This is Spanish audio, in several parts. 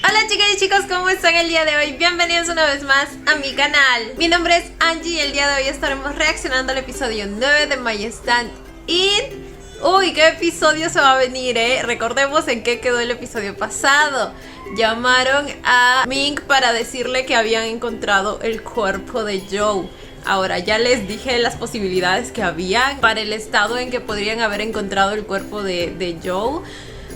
Hola chicas y chicos, ¿cómo están el día de hoy? Bienvenidos una vez más a mi canal. Mi nombre es Angie y el día de hoy estaremos reaccionando al episodio 9 de My Stand In. Uy, qué episodio se va a venir, Recordemos en qué quedó el episodio pasado. Llamaron a Ming para decirle que habían encontrado el cuerpo de Joe. Ahora ya les dije las posibilidades que había para el estado en que podrían haber encontrado el cuerpo de Joe.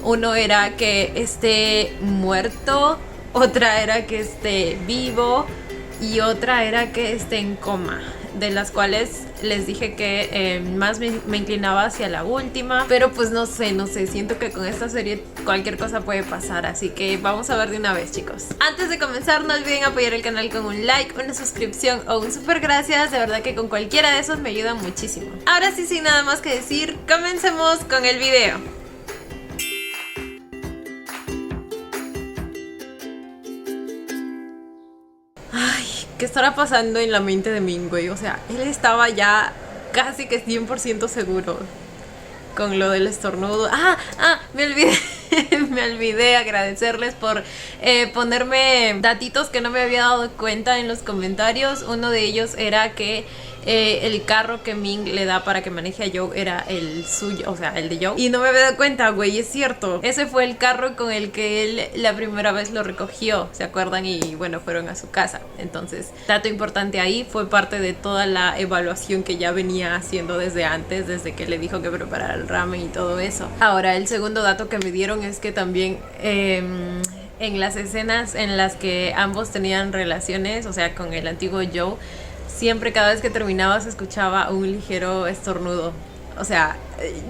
Uno era que esté muerto, otra era que esté vivo y otra era que esté en coma, de las cuales les dije que más me inclinaba hacia la última, pero pues no sé, siento que con esta serie cualquier cosa puede pasar, así que vamos a ver de una vez, chicos. Antes de comenzar, no olviden apoyar el canal con un like, una suscripción o un super gracias, de verdad que con cualquiera de esos me ayuda muchísimo. Ahora sí, sin nada más que decir, comencemos con el video. ¿Qué estará pasando en la mente de Ming, güey? O sea, él estaba ya casi que 100% seguro con lo del estornudo. Me olvidé. Me olvidé agradecerles por ponerme datitos que no me había dado cuenta en los comentarios. Uno de ellos era que el carro que Ming le da para que maneje a Joe era el suyo, o sea, el de Joe. Y no me había dado cuenta, güey, es cierto. Ese fue el carro con el que él la primera vez lo recogió, ¿se acuerdan? Y bueno, fueron a su casa. Entonces, dato importante ahí, fue parte de toda la evaluación que ya venía haciendo desde antes, desde que le dijo que preparara el ramen y todo eso. Ahora, el segundo dato que me dieron es que también en las escenas en las que ambos tenían relaciones, o sea, con el antiguo Joe, siempre cada vez que terminaba se escuchaba un ligero estornudo. O sea,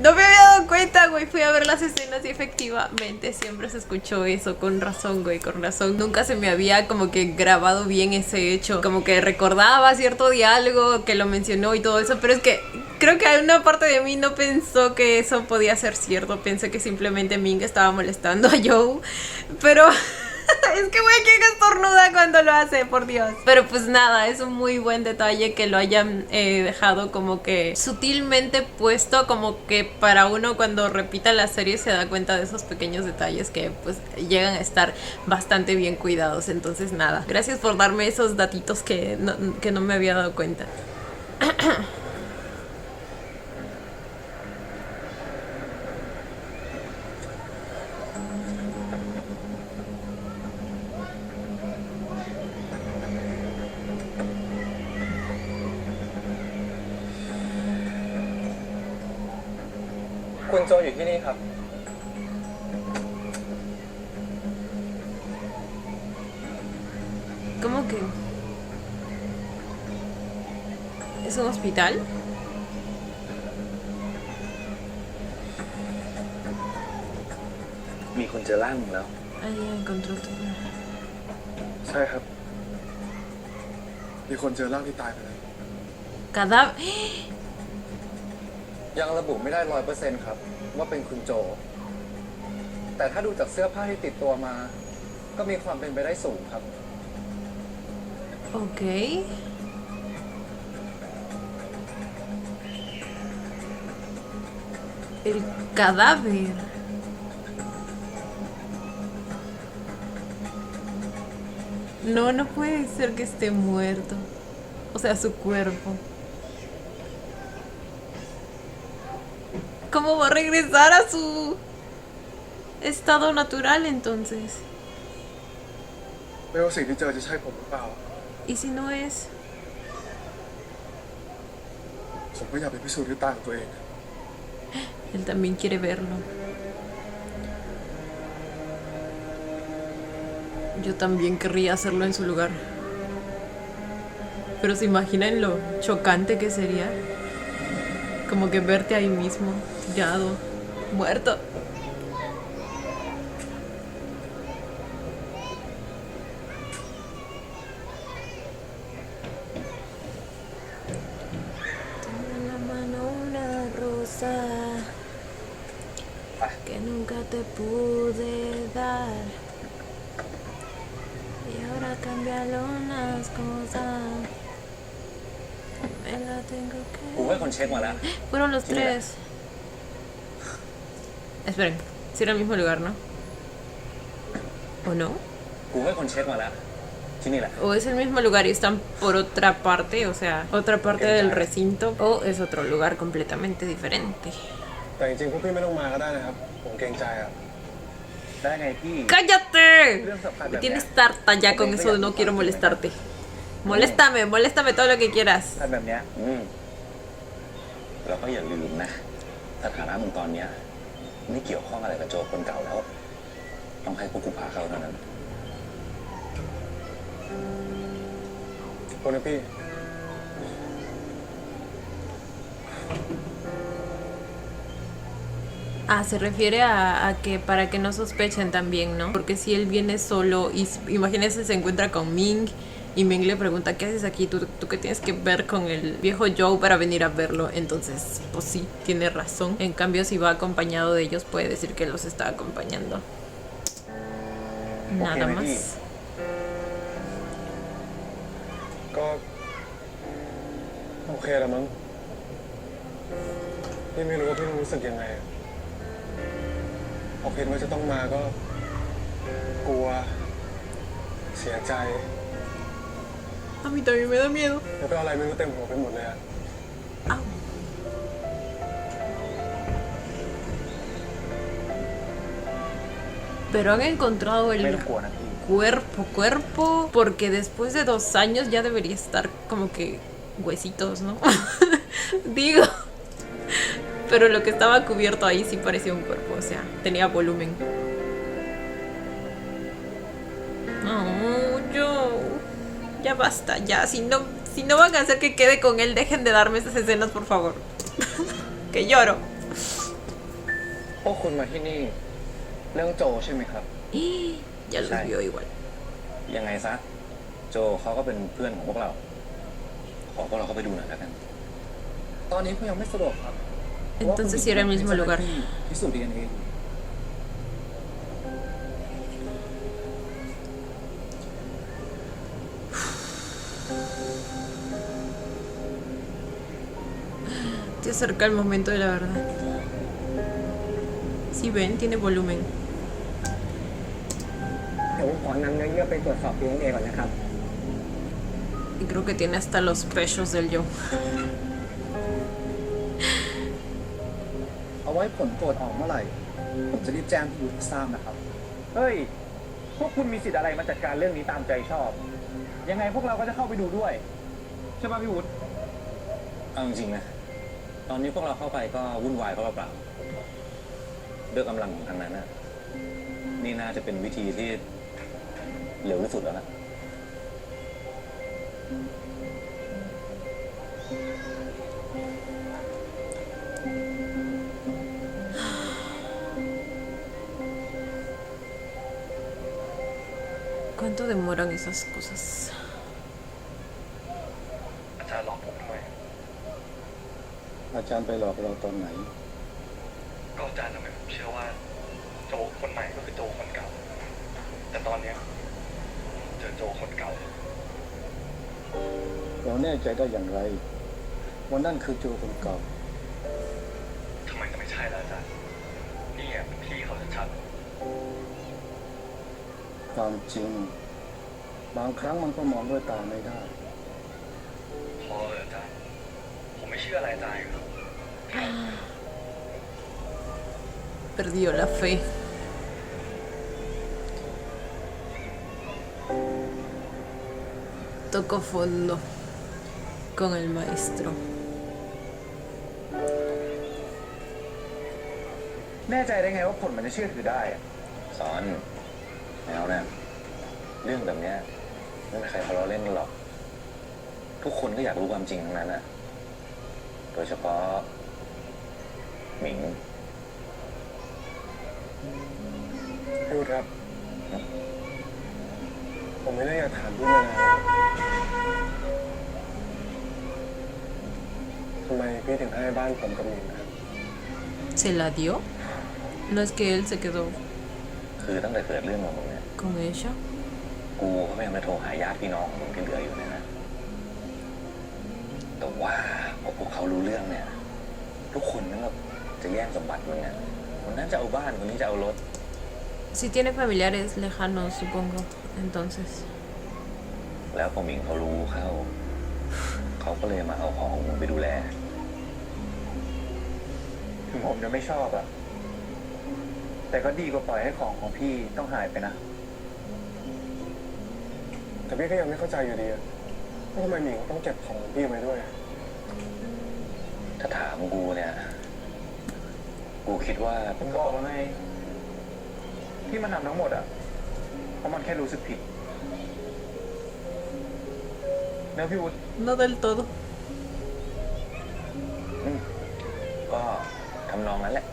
no me había dado cuenta, güey. Fui a ver las escenas y efectivamente siempre se escuchó eso. Con razón, güey, con razón. Nunca se me había como que grabado bien ese hecho. Como que recordaba cierto diálogo que lo mencionó y todo eso. Pero es que creo que una parte de mí no pensó que eso podía ser cierto. Pensé que simplemente Ming estaba molestando a Joe. Pero es que, güey, ¿quién estornuda cuando lo hace? Por Dios. Pero pues nada, es un muy buen detalle que lo hayan dejado como que sutilmente puesto, como que para uno cuando repita la serie se da cuenta de esos pequeños detalles que pues llegan a estar bastante bien cuidados. Entonces nada, gracias por darme esos datitos que no me había dado cuenta. ¿Cómo que? ¿Es un hospital? มีคนเจอร่างมึงแล้ว Ahí encontró tu... ใช่ครับ มีคนเจอร่างที่ตายไปแล้ว Cadáver... ยังระบุไม่ได้ 100% ครับว่าเป็นคุณโจแต่ถ้าดูจากเสื้อผ้าที่ติดตัวมาก็มีความเป็นไปได้สูงครับ Ok. El cadáver. No, no puede ser que esté muerto. O sea, su cuerpo. ¿Cómo va a regresar a su estado natural entonces? ไม่ว่าสิ่งที่เจอจะใช่ผมหรือเปล่า ¿Y si no es? ผมก็อยากไปพิสูจน์ด้วยตาของตัวเอง Él también quiere verlo. Yo también querría hacerlo en su lugar. Pero se imaginan lo chocante que sería. Como que verte ahí mismo, tirado, muerto. Tengo en la mano una rosa que nunca te pude dar. Y ahora cambiaron unas cosas. Me la tengo que... กูให้คนเช็คมาแล้ว Fueron los tres. Esperen, si era el mismo lugar, ¿no? ¿O no? กูให้คนเช็คมาแล้ว ที่นี่แหละ O es el mismo lugar y están por otra parte, o sea, otra parte del recinto, o es otro lugar completamente diferente. แต่จริงๆพวกพี่ไม่ต้องมาก็ได้นะครับ ผมเกรงใจอ่ะ ได้ไงพี่ ¡Cállate! เรื่องสำคัญแบบ Me เนี้ย tienes harta ya con eso de no quiero molestarte. Moléstame, moléstame todo lo que quieras. ท่านแบบเนี้ยเราก็อย่าลืมนะสถานะมึงตอนเนี้ยไม่เกี่ยวข้องอะไรกับโจคนเก่าแล้ว ต้องให้พวกกูพาเขาเท่านั้น คนนะพี่ Ah, se refiere a que para que no sospechen también, ¿no? Porque si él viene solo y imagínense se encuentra con Ming y Ming le pregunta, ¿qué haces aquí? ¿Tú qué tienes que ver con el viejo Joe para venir a verlo? Entonces, pues sí, tiene razón. En cambio, si va acompañado de ellos, puede decir que los está acompañando. Nada Ok, más. Betty. ก็โอเคแล้วมั้งพี่ไม่รู้ว่าพี่รู้สึกยังไงอะพอคิดว่าจะต้องมาก็ กลัว เสียใจ A mí también me da miedo. แล้วก็อะไรไม่รู้เต็มหัวไปหมดเลยอะ Au. Pero han encontrado ไม่ el ต้องกลัวนะพี่ cuerpo, porque después de 2 años ya debería estar como que huesitos, ¿no? Digo. Pero lo que estaba cubierto ahí sí parecía un cuerpo, o sea, tenía volumen. No, yo... Ya basta, ya. Si no van a hacer que quede con él, dejen de darme esas escenas, por favor. Que lloro. พวกคุณมาที่นี่ เรื่องโจใช่ไหมครับ Ya los vio igual. ยังไงซะ โจเขาก็เป็นเพื่อนของพวกเรา ขอพวกเราเข้าไปดูหน่อยแล้วกัน ตอนนี้เขายังไม่สะดวกครับ Entonces sí era el mismo lugar. พิสูจน์ดีเอ็นเอ Se acerca el momento de la verdad. Si ven, tiene volumen. เดี๋ยวผมขอนำเนื้อไปตรวจสอบดีเอ็นเอก่อนนะครับ Y creo que tiene hasta los pechos del yo. เอาไว้ผลตรวจออกเมื่อไหร่ ผมจะรีบแจ้งพี่ยุทธทราบนะครับ เฮ้ย พวกคุณมีสิทธิ์อะไรมาจัดการเรื่องนี้ตามใจชอบ ยังไงพวกเราก็จะเข้าไปดูด้วย ใช่ป่ะพี่วุฒิเอาจริงๆนะ ตอนนี้พวกเราเข้าไปก็วุ่นวายก็เปล่าๆด้วยกำลังของทางนั้นนะนี่น่าจะเป็นวิธีที่เร็วที่สุดแล้วนะ ¿Cuánto demoran esas cosas? อาจารย์หลอกผมทำไม อาจารย์ไปหลอกเราตอนไหน ก็อาจารย์ทำไมผมเชื่อว่าโจคนใหม่ก็คือโจคนเก่า แต่ตอนเนี้ยเจอโจคนเก่า เราแน่ใจได้อย่างไรว่านั่นคือโจคนเก่า ทำไมจะไม่ใช่ล่ะอาจารย์นี่อ่ะเป็นพี่เขาชัด ความจริง บางครั้งมันก็มองด้วยตาไม่ได้ ๆพอเลยอาจารย์ผมไม่เชื่ออะไรอาจารย์ครับ Perdió la fe. Tocó fondo con el maestro. แน่ใจได้ไงว่าผลมันจะเชื่อถือได้อะสอนแนวเนี่ยเรื่องแบบเนี้ยไม่มีใครเขาล้อเล่นกันหรอก ทุกคนก็อยากรู้ความจริงทั้งนั้นน่ะ โดยเฉพาะหมิง พี่วุฒิครับ ผมไม่ได้อยากถามพี่มานานทำไมพี่ถึงให้บ้านผมกับหมิงครับ ¿Se la dio? No es que él se quedó คือตั้งแต่เกิดเรื่องของมึงเนี่ย con ella. กูก็พยายามไปโทรหาญาติพี่น้องของมึงที่เหลืออยู่เนี่ยนะ แต่ว่าพอพวกเขารู้เรื่องเนี่ย ทุกคนนั่นก็จะแย่งสมบัติมึงเนี่ยคนนั้นจะเอาบ้านคนนี้จะเอารถ Si tiene familiares lejanos, supongo. Entonces. แล้วพอหมิงเขารู้เข้า เขาก็เลยมาเอาของของมึงไปดูแล ถึงผมจะไม่ชอบอะแต่ก็ดีกว่าปล่อยให้ของของพี่ต้องหายไปนะ แต่พี่ก็ยังไม่เข้าใจอยู่ดีอะว่าทำไมหมิงต้องเก็บของพี่ไว้ด้วย ถ้าถามกูเนี่ย กูคิดว่า ผมบอกแล้วไงที่มันทำทั้งหมดอะเพราะมันแค่รู้สึกผิดนะพี่วุฒิ No del todo. ก็ทำนองนั้นแหละ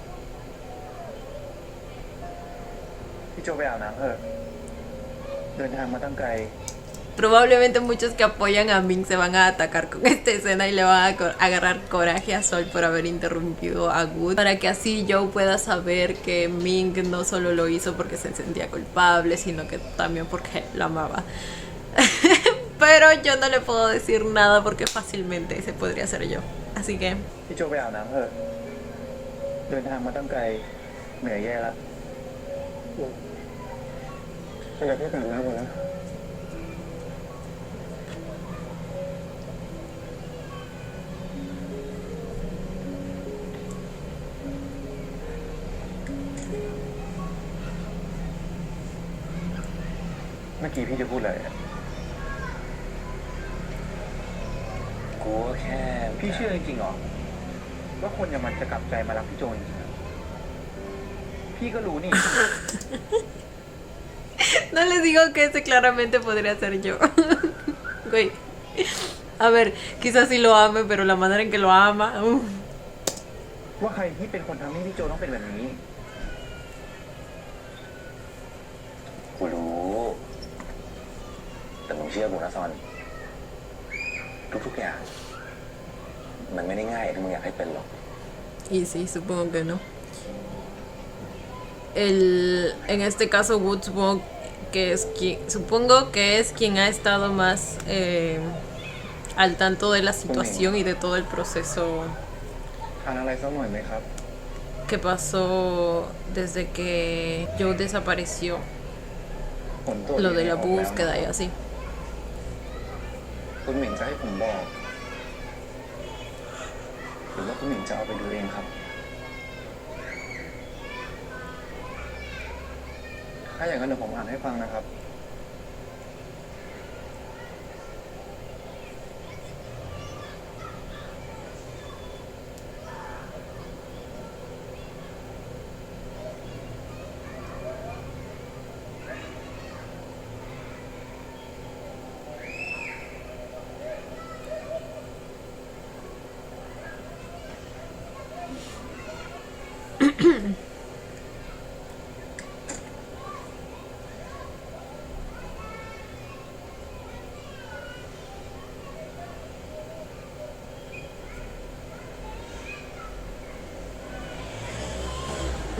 พี่โจไปอาบน้ำเถอะเดินทางมาตั้งไกล Probablemente muchos que apoyan a Ming se van a atacar con esta escena y le van a agarrar coraje a Sol por haber interrumpido a Wood, para que así Joe pueda saber que Ming no solo lo hizo porque se sentía culpable, sino que también porque lo amaba. Pero yo no le puedo decir nada porque fácilmente ese podría ser yo. Así que พี่โจไปอาบน้ำเถอะเดินทางมาตั้งไกลเหนื่อยแย่แล้ว เดี๋ยวพี่กลับน้ำก่อนนะ เมื่อกี้พี่จะพูดอะไรอะ กูก็แค่ พี่เชื่อจริงๆเหรอว่าคนอย่างมันจะกลับใจมารักพี่โจจริงๆอะพี่ก็รู้นี่ no les digo que ese claramente podría ser yo. Güey. A ver, quizás sí lo ame, pero la manera en que lo ama. ว่าใครที่เป็นคนทำให้พี่โจต้องเป็นแบบนี้ กูรู้ แต่มึงเชื่อกูนะซอน ทุกๆอย่าง มันไม่ได้ง่ายอย่างที่มึงอยากให้เป็นหรอก Y sí, supongo que no. En este caso, Wood supongo que es quien ha estado más al tanto de la situación y de todo el proceso ทานอะไรสักหน่อยไหมครับ que pasó desde que Joe desapareció, ผลตรวจ lo de la DNA ออกแล้ว búsqueda y así. คุณหมิงจะให้ผมบอก หรือว่าคุณหมิงจะเอาไปดูเองครับ ถ้าอย่างนั้นเดี๋ยวผมอ่านให้ฟังนะครับ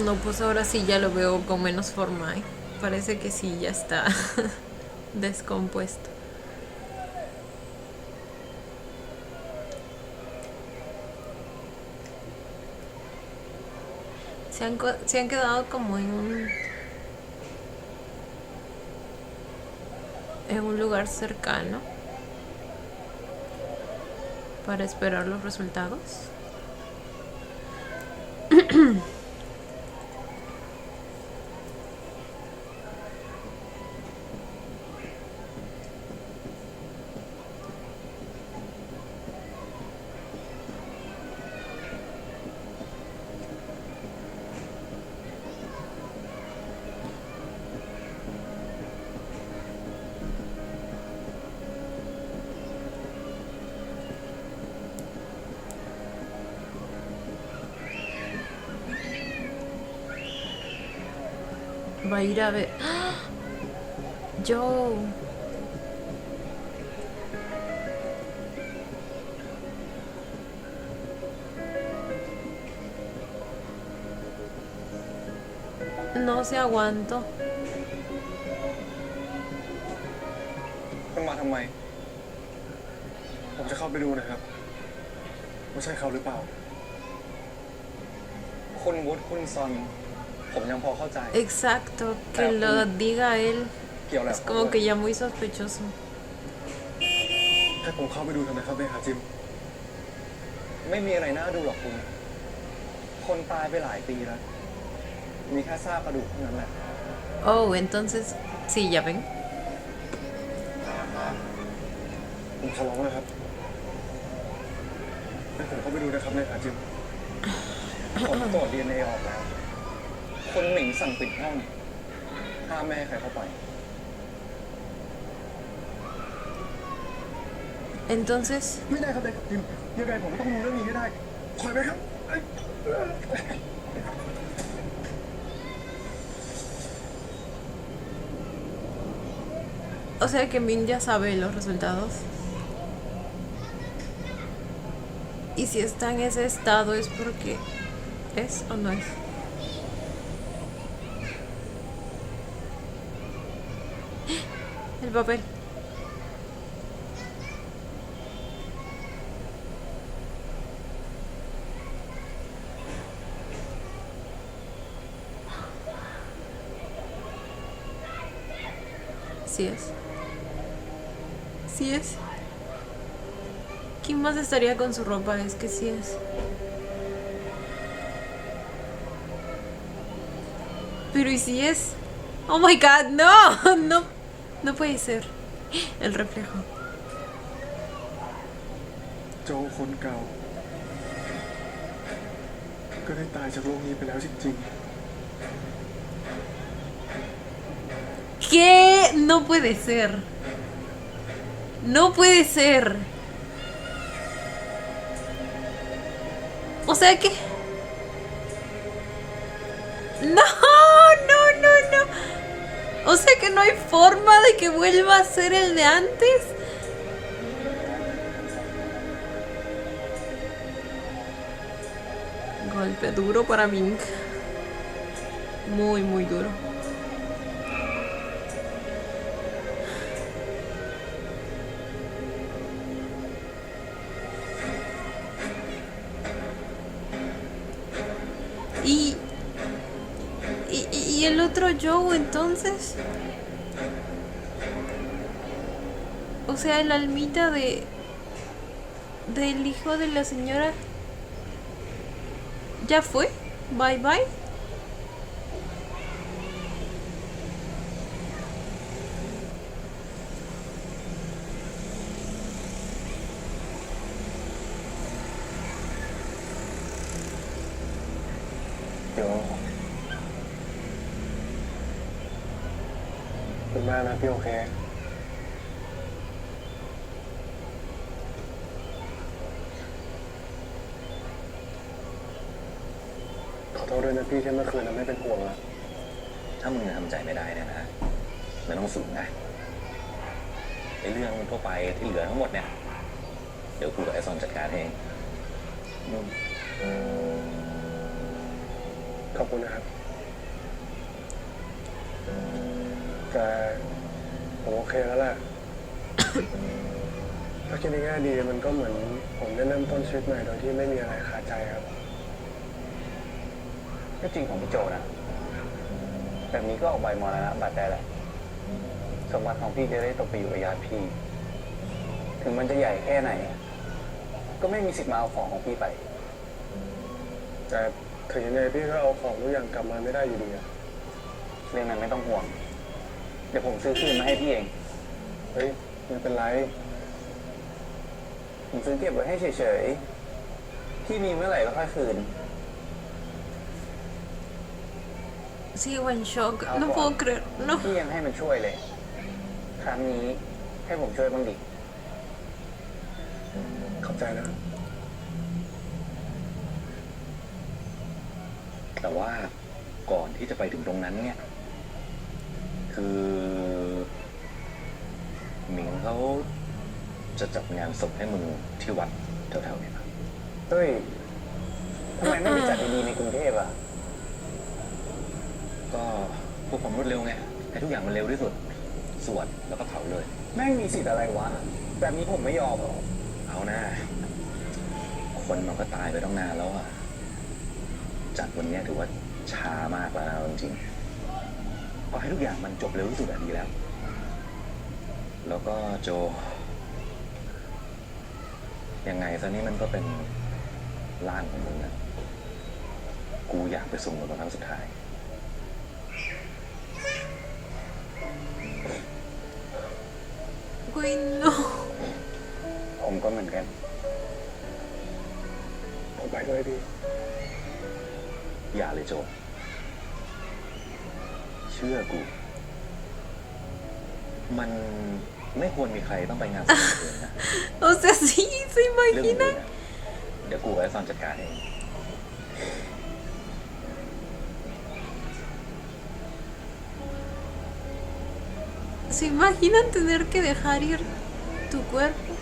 No, pues ahora sí ya lo veo con menos forma, ¿eh? Parece que sí, ya está descompuesto. Se han quedado como en un lugar cercano para esperar los resultados. Va a ir a ver. ¡Ah! Joe. No se aguanto. มันมาทำไม ผมจะเข้าไปดูนะครับว่าใช่เขาหรือเปล่า คุณวุฒิคุณซอน ผมยังพอเข้าใจ Exacto, que lo diga él เกี่ยวอะไร es กับ como que ya muy sospechoso. ให้ผมเข้าไปดูทำไมครับเลยหาจิม ไม่มีอะไรน่าดูหรอกคุณ คนตายไปหลายปีแล้ว มีแค่ซากกระดูกเท่านั้นแหละ Oh, entonces, sí, ya ven. ผมขอร้องนะครับให้ผมเข้าไปดูนะครับเลยหาจิม ผลตรวจ DNA ออกแล้ว คนหมิงสั่งปิดห้อง ห้ามไม่ให้ใครเข้าไป Entonces, ไม่ได้ครับเลยจิมยังไงผมก็ต้องรู้เรื่องนี้ให้ได้คอยไหมครับ o sea que Min ya sabe los resultados. Y si está en ese estado es porque es o no es. El papel. Sí es. Sí es. ¿Quién más estaría con su ropa? Es que sí es. Pero ¿y si es? Oh my god, no, no, no puede ser. El reflejo. โจคนเก่า ก็ได้ตายจากโลกนี้ไปแล้วจริง ¿Qué? No puede ser. No puede ser. O sea que... No, no, no, no. O sea que no hay forma de que vuelva a ser el de antes. Golpe duro para Mink. Muy, muy duro. ¿Y el otro Joe entonces? O sea, el almita del hijo de la señora ya fue. Bye bye.ๆ เดี๋ยวคุณแม่นะพี่โอเค ขอโทษด้วยนะพี่ที่เมื่อคืนเราไม่เป็นห่วงละ ถ้ามึงทำใจไม่ได้เนี่ยนะไม่ต้องสูงนะไอ้เรื่องทั่วไปที่เหลือทั้งหมดเนี่ย เดี๋ยวกูกับไอ้ซอนจัดการเอง ขอบคุณนะครับ แต่ผมโอเคแล้วแหละ ถ้าคิดในแง่ดีมันก็เหมือนผมได้เริ่มต้นชีวิตใหม่โดยที่ไม่มีอะไรคาใจครับ ก็จริงของพี่โจนะ แบบนี้ก็ออกใบมรณบัตรได้แหละ สมบัติของพี่จะได้ตกไปอยู่กับญาติพี่ ถึงมันจะใหญ่แค่ไหน ก็ไม่มีสิทธิ์มาเอาของของพี่ไป แต่ถึงยังไงพี่ก็เอาของทุกอย่างกลับมาไม่ได้อยู่ดีอะ เรื่องนั้นไม่ต้องห่วง เดี๋ยวผมซื้อคืนมาให้พี่เอง เฮ้ยไม่เป็นไร ผมซื้อเก็บไว้ให้เฉยๆ พี่มีเมื่อไหร่ก็ค่อยคืน Sigo en shock. No puedo creer. No. พี่ยังให้มันช่วยเลย ครั้งนี้ให้ผมช่วยบ้างดิ ขอบใจนะ แต่ว่าก่อนที่จะไปถึงตรงนั้นเนี่ย คือหมิงเขาจะจัดงานศพให้มึงที่วัดแถวๆนี้นะ เฮ้ย ทำไมไม่ไปจัดดีๆในกรุงเทพอ่ะ ก็พวกผมรวดเร็วไงให้ทุกอย่างมันเร็วที่สุด สวดแล้วก็เผาเลย แม่งมีสิทธิ์อะไรวะ แบบนี้ผมไม่ยอมหรอก เอาหน้า คนมันก็ตายไปตั้งนานแล้วอะจัดวันเนี้ยถือว่า ช้ามากแล้วนะจริงๆก็ให้ทุกอย่างมันจบเร็วที่สุดอะดีแล้ว แล้วก็โจ ยังไงซะนี่มันก็เป็นร่างของมึงนะกูอยากไปส่งมึงตอนครั้งสุดท้าย Uy, no. ผมก็เหมือนกัน ผมไปด้วยพี่ อย่าเลยโจ เชื่อกู มันไม่ควรมีใครต้องไปงานศพเลยนะ O sea, sí, se เรื่องอื่น imagina. นะเดี๋ยวกูไว้ซอนจัดการเอง ¿Se imaginan tener que dejar ir tu cuerpo?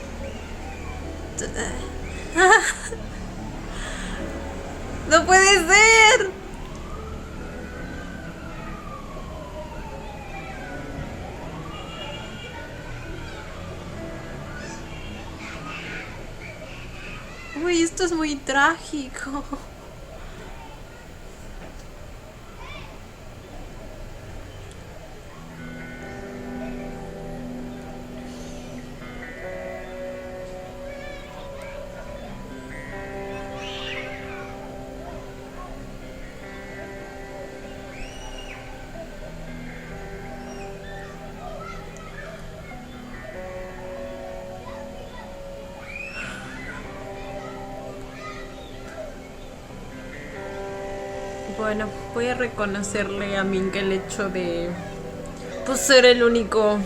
¡No puede ser! Uy, esto es muy trágico. Bueno, voy a reconocerle a Ming el hecho de pues ser el único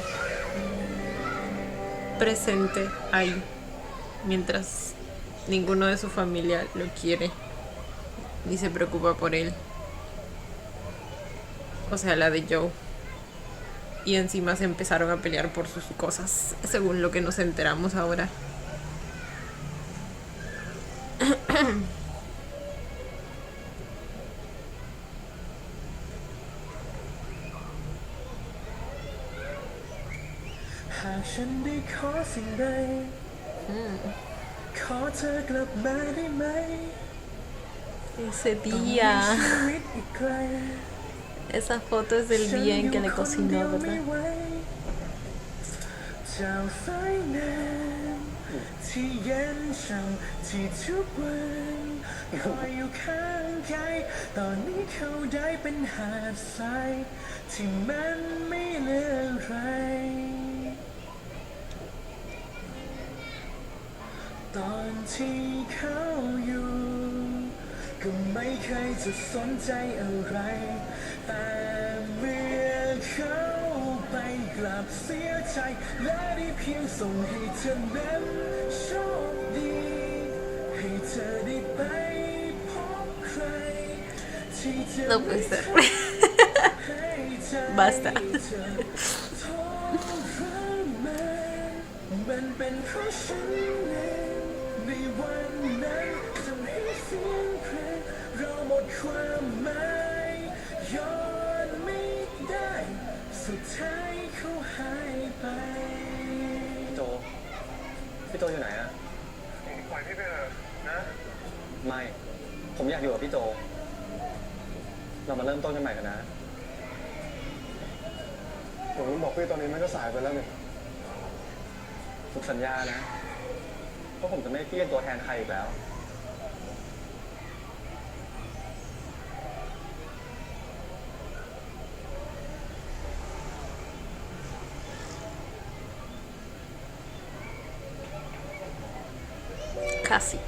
presente ahí, mientras ninguno de su familia lo quiere ni se preocupa por él. O sea, la de Joe. Y encima se empezaron a pelear por sus cosas, según lo que nos enteramos ahora. Ese día. Esa foto es del día en que le cocinó, ¿verdad? ที่เย็นช่ำที่ทุกวันคอยอยู่ข้างกายตอนนี้เขาได้เป็นหาดทรายที่มันไม่เหลืออะไรตอนที่เขาอยู่ก็ไม่เคยจะสนใจอะไรแต่เมื่อเขาไปกลับเสียใจและได้เพียงส่งให้เธอนั้นโชคดีให้เธอได้ไปพบใครที่จะ No puede ser. ให้ใจ Basta. เธอทรมานมันเป็นเพราะฉันเองในวันนั้นทำให้เสียงเพลงเราหมดความหมายย้อนไม่ได้สุดท้ายเขาหายไปพี่โจอยู่ไหนอะปล่อยพี่ไปเถอะนะ ไม่ ผมอยากอยู่กับพี่โจ เรามาเริ่มต้นกันใหม่กันนะ ผมบอกพี่ตอนนี้มันก็สายไปแล้วนี่ ผมสัญญานะว่าผมจะไม่เปี้ยนตัวแทนใครอีกแล้ว Casi.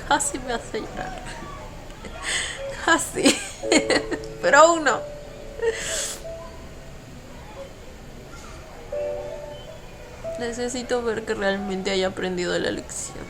Casi me hace llorar. Casi. Pero aún no. Necesito ver que realmente haya aprendido la lección.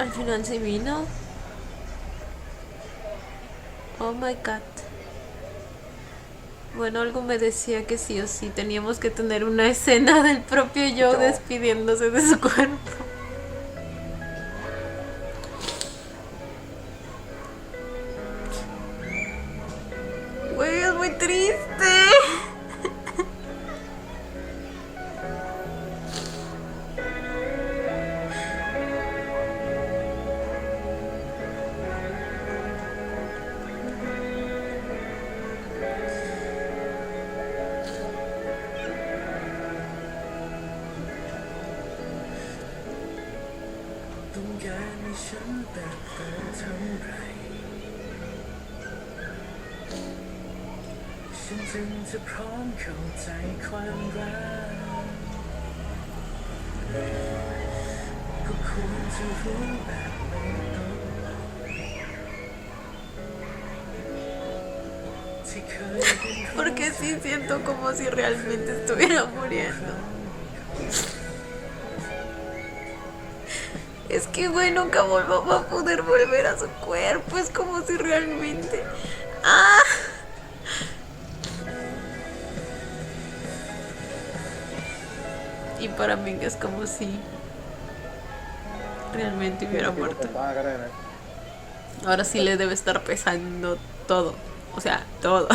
Al final se vino. Oh my god. Bueno, algo me decía que sí o sí teníamos que tener una escena del propio Joe despidiéndose de su cuerpo. Güey, es muy triste.ต้องการให้ฉันเติบโตเท่าไหรฉันจึงจะพร้อมเข้าใจความรักก็ควรจะรู้แบบไม่ต้องที่เคยเป็นคน Porque sí siento como si realmente estuviera muriendo. Es que, güey, nunca va a poder volver a su cuerpo. Es como si realmente... ¡Ah! Y para mí es como si realmente hubiera คิดว่าผ muerto. มบ้าก็ได้นะ Ahora sí le debe estar pesando todo. O sea, todo.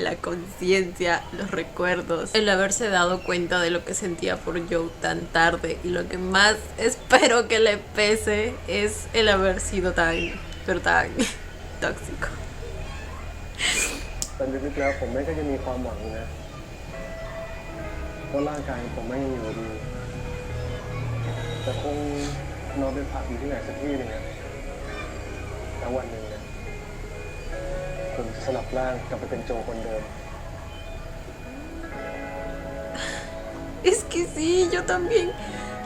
La conciencia, los recuerdos. El haberse dado cuenta de lo que sentía por Joe tan tarde. Y lo que más espero que le pese es el haber sido tan, pero tan tóxico. แต่ลึกๆแล้วผมไม่ก็ยังมีความหวังนะเพราะร่างกายผมไม่ยังอยู่ดีแต่คงนอนเป็นผักอยู่ที่ไหนสักที่หนึ่งอะแล้ววันหนึ่งเนี่ยผมจะสลับร่างกลับไปเป็นโจคนเดิม Es que sí, yo también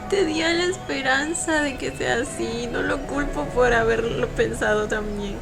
tenía la esperanza de que sea así. No lo culpo por haberlo pensado también.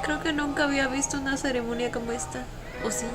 Creo que nunca había visto una ceremonia como esta. ¿O sí?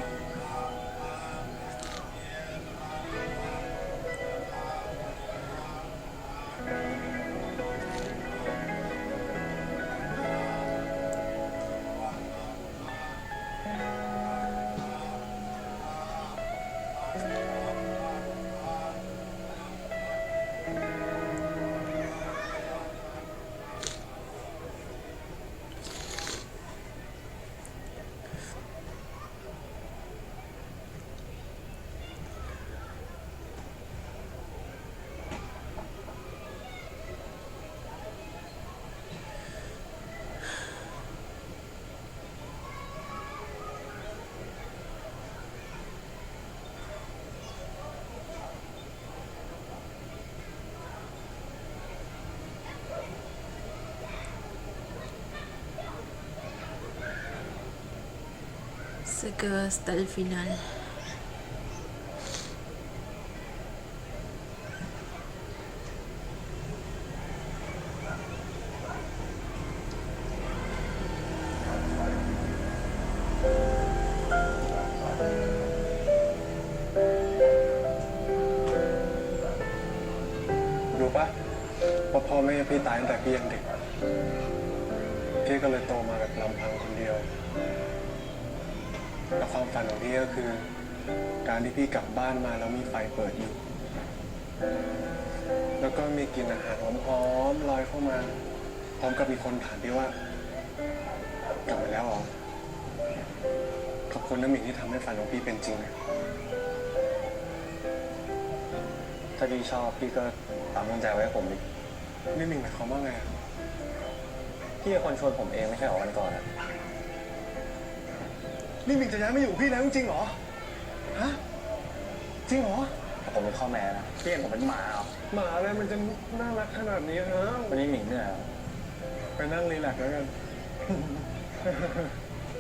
Se quedó hasta el final.รู้ปะว่าพ่อแม่พี่ตายตั้งแต่พี่ยังเด็กพี่ก็เลยโตมาแบบลำพังคนเดียวแล้วความฝันของพี่ก็คือ การที่พี่กลับบ้านมาแล้วมีไฟเปิดอยู่ แล้วก็มีกลิ่นอาหารหอมๆลอยเข้ามา พร้อมกับมีคนถามพี่ว่ากลับมาแล้วเหรอขอบคุณน้ำหมิ่งที่ทำให้ฝันของพี่เป็นจริงนะแต่ ถ้าพี่ชอบพี่ก็ตามตั้งใจไว้ให้ผมดิ นี่หนึ่งหมายความว่าไงอะ พี่เป็นคนชวนผมเองไม่ใช่เหรอวันก่อนอะ นี่หมิงจะย้ายมาอยู่กับพี่แล้วจริงๆเหรอ ฮะ จริงเหรอ แต่ผมเป็นข้อแม้นะพี่เห็นผมเป็นหมาเหรอ หมาอะไรมันจะน่ารักขนาดนี้ฮะ วันนี้หมิงเหนื่อยเหรอ ไปนั่งรีแลกซ์แล้วกัน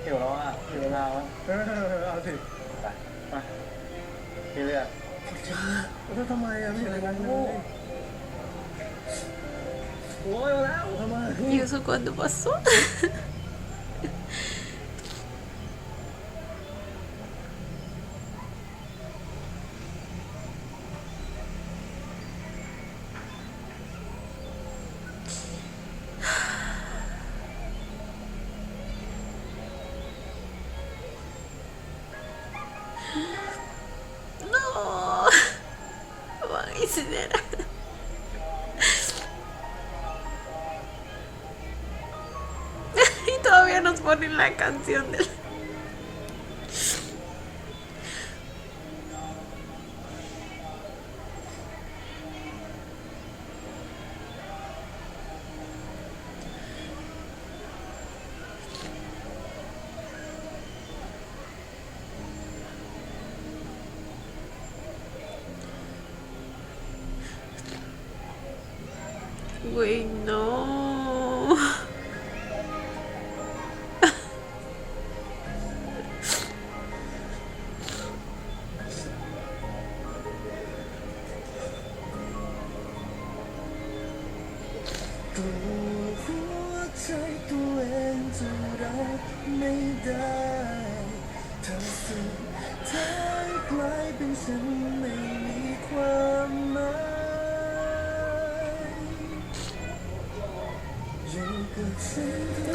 หิวแล้วอ่ะหิวเวลาวะ เอาสิ ไปไปพี่เลือก แล้วทำไมอะไม่เห็นอะไรเลย โอ้ยมาแล้ว ทำไม ¿Y eso cuándo pasó? No, van a incinerar. Y todavía nos ponen la canción del... Güey, no.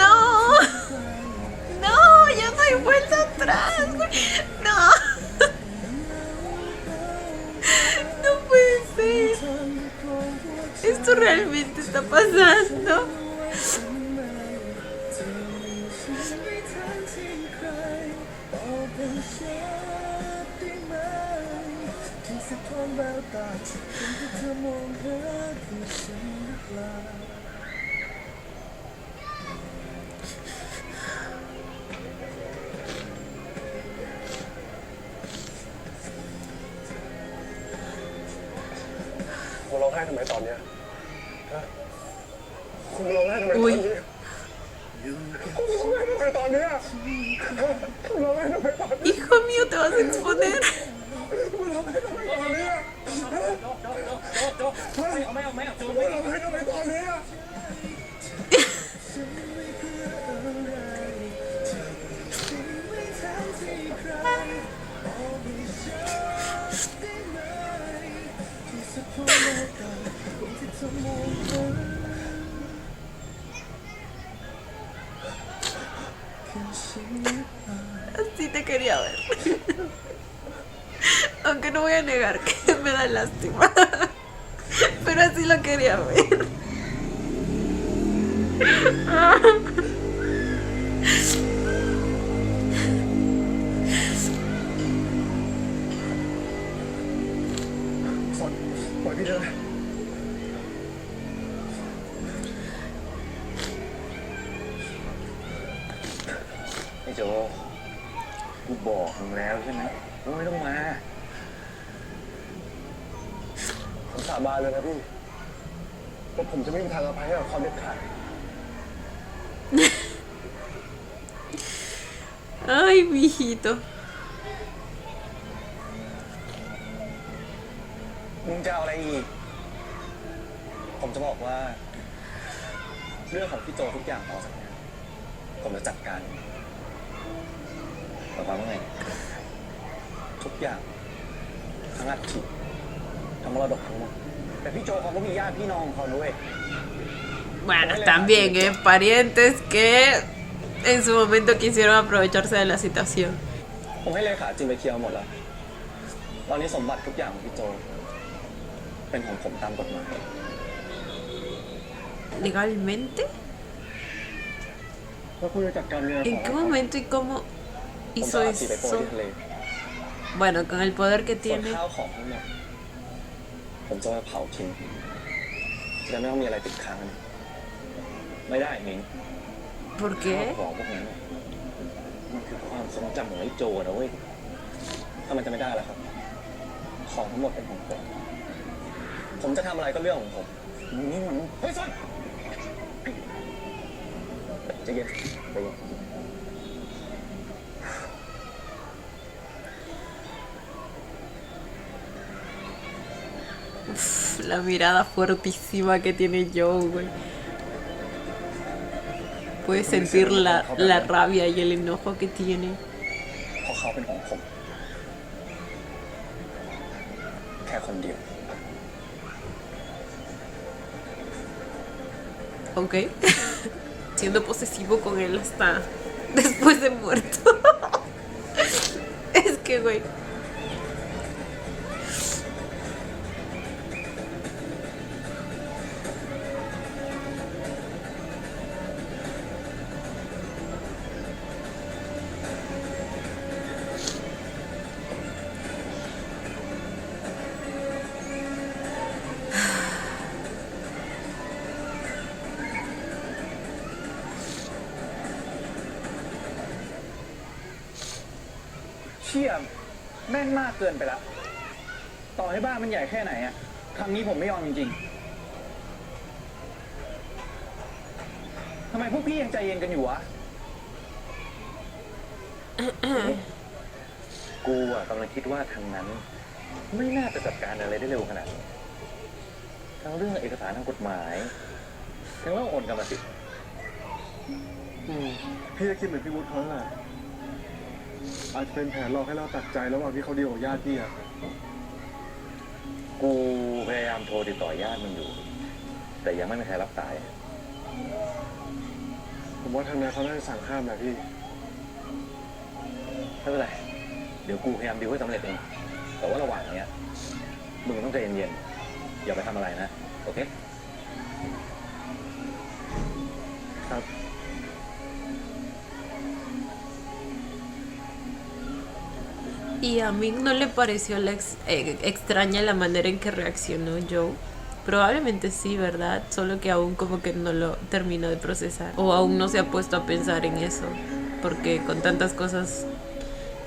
No, no, ya no hay vuelta atrás, güey. No, no puede ser. Esto realmente está pasando.คุณร้องไห้ทำไมตอนเนี้ยฮะคุณร้องไห้ทำไมตอนนี้คุณร้องไห้ทำไมตอนเนี้ยคุณร้องไห้ทำไมตอนนี้ Hijo mío, te vas a exponer. คุณร้องไห้ทำไมตอนเนี้ย ไม่เอาโจ คุณร้องไห้ทำไมตอนเนี้ย Así te quería ver. Aunque no voy a negar que me da lástima. Pero así lo quería ver. สอนปล่อยพี่เถอะ ไอ้โจกูบอกมึงแล้วใช่ไหมว่าไม่ต้องมา ผมสาบานเลยนะพี่ว่าผมจะไม่มีทางอภัยให้กับเขาเด็ดขาด Ay, mijito. มึงจะเอาอะไรอีก ผมจะบอกว่า เรื่องของพี่โจทุกอย่างต่อจากนี้ผมจะจัดการหมายความว่าไงทุกอย่างทั้งอัฐิทั้งมรดกทั้งหมดแต่พี่โจเขาก็มีญาติพี่น้องของเขาด้วย Bueno, también, parientes que en su momento quisieron aprovecharse de la situación. ผมให้เลขาจิมไปเคลียร์หมดแล้ว ตอนนี้สมบัติทุกอย่างของพี่โจ เป็นของผมตามกฎหมาย ¿Legalmente? แล้วคุณจะจัดการเรื่องข ¿En อง qué momento y cómo ผมจะ hizo เอาจีไปโปรย eso? ที่ทะเล Bueno, con el poder que ส่วน tiene. ข้าวของทั้งหมด ผมจะมาเผาทิ้งจะได้ไม่ต้องมีอะไรติดค้างกันไม่ได้หมิง ¿Por ข้าว qué? ของพวกนั้นน่ะมันคือความทรงจำของไอ้โจนะเว้ยถ้ามันจะไม่ได้แล้วครับ ของทั้งหมดเป็นของผม ผมจะทำอะไรก็เรื่องของผมนี่มันเฮ้ยซอนใจเย็นใจเย็น La mirada fuertísima que tiene Joe, güey. Puedes sentir la rabia y el enojo que tiene. เพราะเขาเป็นของผม แค่คนเดียว Ok. Siendo posesivo con él hasta después de muerto. Es que, güey.เชี่ยแม่งมากเกินไปละต่อให้บ้านมันใหญ่แค่ไหนอะครั้งนี้ผมไม่ยอมจริงๆทำไมพวกพี่ยังใจเย็นกันอยู่วะ กูอ่ะกำลังคิดว่าทางนั้น ไม่น่าจะจัดการอะไรได้เร็วขนาดนี้ทั้งเรื่องเอกสารทางกฎหมายทั้งเรื่องโอนกรรมสิทธิ์ พี่ก็คิดเหมือนพี่วุฒิเขาแหละอาจจะเป็นแผนหลอกให้เราตัดใจระหว่างที่เขาดีลกับญาติพี่อะ กูพยายามโทรติดต่อญาติมึงอยู่ แต่ยังไม่มีใครรับสาย ผมว่าทางนั้นเขาน่าจะสั่งห้ามนะพี่ ไม่เป็นไร เดี๋ยวกูพยายามดีลให้สำเร็จเอง แต่ว่าระหว่างเนี้ย มึงต้องใจเย็นๆ อย่าไปทำอะไรนะ โอเค ครับ Y a mí no le pareció extraña la manera en que reaccionó Joe. Probablemente sí, ¿verdad? Solo que aún como que no lo termino de procesar. O aún no se ha puesto a pensar en eso. Porque con tantas cosas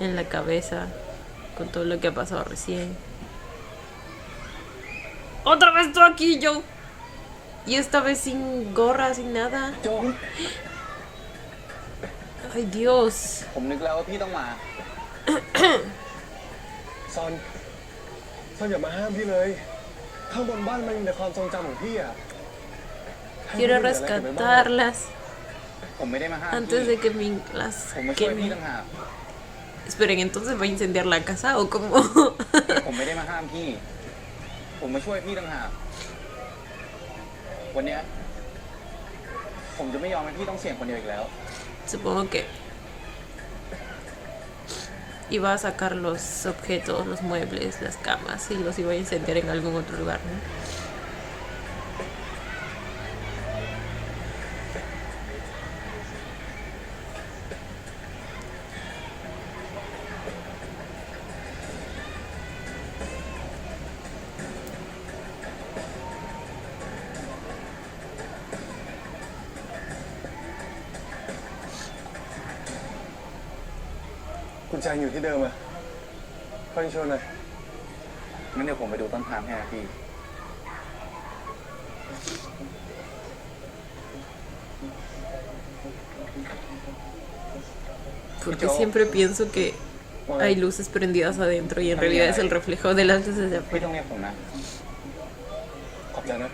en la cabeza, con todo lo que ha pasado recién. ¡Otra vez tú aquí, Joe! Y esta vez sin gorra, sin nada. โจ ¡Ay, Dios! ผมนึกแล้วว่าพี่ต้องมา ซอนอย่ามาห้ามพี่เลย ข้างบนบ้านมันมีแต่ความทรงจำของพี่อะให้พี่ Quiero เหลืออะไรเก็บไว้บ้าง rescatarlas ผมไม่ได้มาห้าม antes พี่ de que me las ผมมาช่วยพี่ queme. ต่างหาก Esperen, ¿entonces va a incendiar la casa o cómo? ผมไม่ได้มาห้ามพี่ ผมมาช่วยพี่ต่างหากวันเนี้ยผมจะไม่ยอมให้พี่ต้องเสี่ยงคนเดียวอีกแล้ว Supongo que iba a sacar los objetos, los muebles, las camas y los iba a incendiar en algún otro lugar, ¿no?กุญแจอยู่ที่เดิมอะค่อยชวนหน่อย งั้นเดี๋ยวผมไปดูต้นทางให้นะพี่ Porque siempre pienso que hay luces prendidas adentro y en realidad es el reflejo de las luces de พี่ afuera. ต้องเรียกผมนะ ขอบใจนะ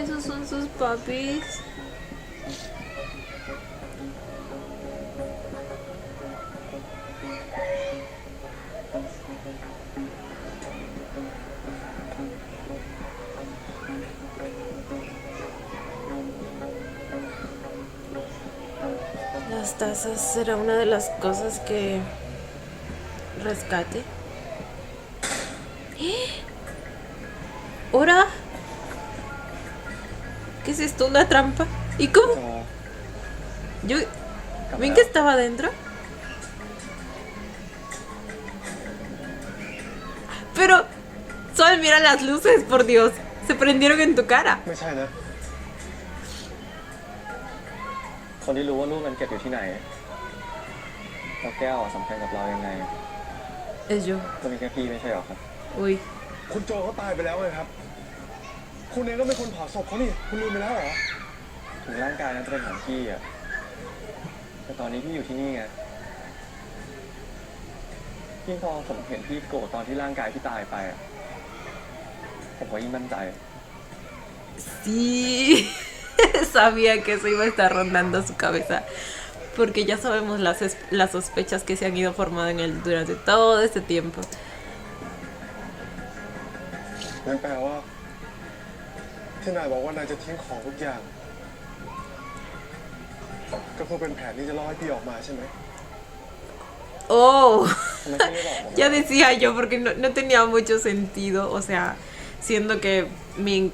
Esos son sus papis. Las tazas será una de las cosas que rescate. ¿Ahora? ¿Qué es esto? ¿Una trampa? ¿Y cómo? โจ Yo... กลับมา ¿Ven แล้ว que estaba adentro? Pero... Sol, mira las luces, por Dios. Se prendieron en tu cara. ไม่ใช่นะ คนที่รู้ว่าลูกมันเก็บอยู่ที่ไหนแล้วแก้วอะสำคัญกับเรายังไง Es yo. ก็มีแค่พี่ไม่ใช่หรอครับ Uy. คุณโจเขาตายไปแล้วไงครับ คุณเองก็เป็นคนเผาศพเขานี่ คุณลืมไปแล้วเหรอ ถึงร่างกายนั้นจะเป็นของพี่อะแต่ตอนนี้พี่อยู่ที่นี่ไงยิ่งพอผมเห็นพี่โกรธตอนที่ร่างกายพี่ตายไปอะผมก็ยิ่งมั่นใจ Sí. Sabía que eso iba a estar rondando su cabeza. Porque ya sabemos las sospechas que se han ido formando en él durante todo este tiempo. นั่นแปลว่า ที่นายบอกว่านายจะทิ้งของทุกอย่าง ก็เพื่อเป็นแผนที่จะล่อให้พี่ออกมาใช่ไหม Oh. ทำไมพี่ไม่บอกผม Ya decía yo, porque no tenía mucho sentido. O sea, siendo que Mink